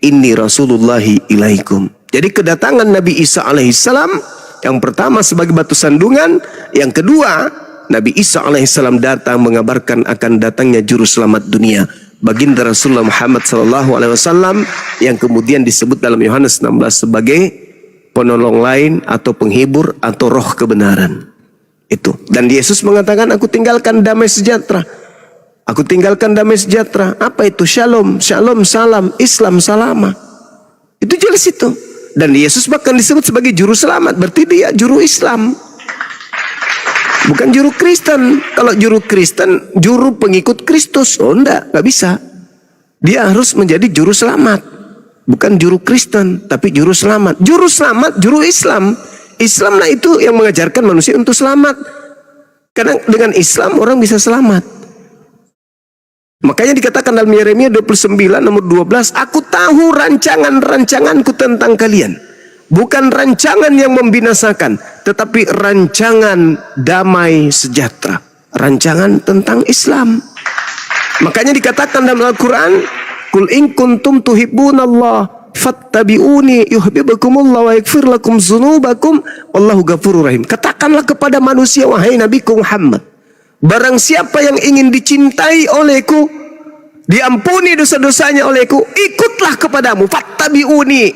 inni Rasulullahi ilaikum. Jadi kedatangan Nabi Isa alaihissalam yang pertama sebagai batu sandungan, yang kedua Nabi Isa alaihissalam datang mengabarkan akan datangnya juru selamat dunia, baginda Rasulullah Muhammad sallallahu alaihi wasallam, yang kemudian disebut dalam Yohanes 16 sebagai penolong lain atau penghibur atau roh kebenaran. Itu. Dan Yesus mengatakan, aku tinggalkan damai sejahtera. Aku tinggalkan damai sejahtera. Apa itu? Shalom, shalom, salam, Islam, salama. Itu jelas itu. Dan Yesus bahkan disebut sebagai juru selamat, berarti dia juru Islam. Bukan juru Kristen. Kalau juru Kristen, juru pengikut Kristus. Oh enggak bisa. Dia harus menjadi juru selamat. Bukan juru Kristen, tapi juru selamat. Juru selamat, juru Islam. Islam lah itu yang mengajarkan manusia untuk selamat. Karena dengan Islam orang bisa selamat. Makanya dikatakan dalam Yeremia 29 nomor 12, aku tahu rancangan-rancanganku tentang kalian. Bukan rancangan yang membinasakan, tetapi rancangan damai sejahtera. Rancangan tentang Islam. Makanya dikatakan dalam Al-Quran, Qul in kuntum tuhibbunallah fattabi'uni yuhibbukumullah wa yaghfir lakum dzunubakum wallahu ghafurur rahim. Katakanlah kepada manusia, wahai Nabiku Muhammad, barang siapa yang ingin dicintai olehku, diampuni dosa-dosanya olehku, ikutlah kepadamu, fattabi'uni,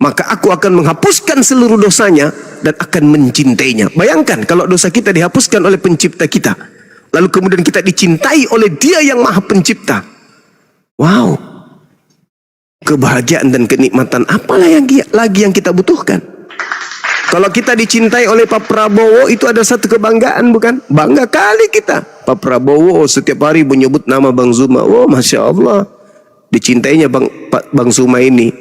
maka aku akan menghapuskan seluruh dosanya dan akan mencintainya. Bayangkan kalau dosa kita dihapuskan oleh pencipta kita, lalu kemudian kita dicintai oleh Dia yang Maha Pencipta. Wow, kebahagiaan dan kenikmatan apalah yang lagi yang kita butuhkan? Kalau kita dicintai oleh Pak Prabowo, itu ada satu kebanggaan, bukan? Bangga kali kita. Pak Prabowo setiap hari menyebut nama Bang Zuma. Oh, Masya Allah. Dicintainya Bang Zuma ini.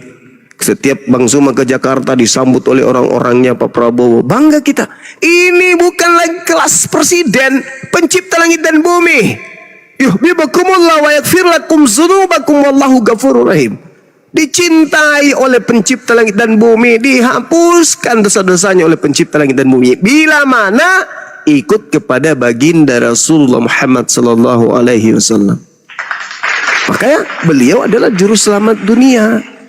Setiap Bang Zuma ke Jakarta disambut oleh orang-orangnya Pak Prabowo. Bangga kita. Ini bukan lagi kelas presiden, pencipta langit dan bumi. Yuhibbukumullah wa yaghfir lakum dzunubakum wallahu ghafurur rahim. Dicintai oleh pencipta langit dan bumi, dihapuskan dosa-dosanya oleh pencipta langit dan bumi. Bila mana ikut kepada baginda Rasulullah Muhammad sallallahu alaihi wasallam. Makanya beliau adalah juru selamat dunia.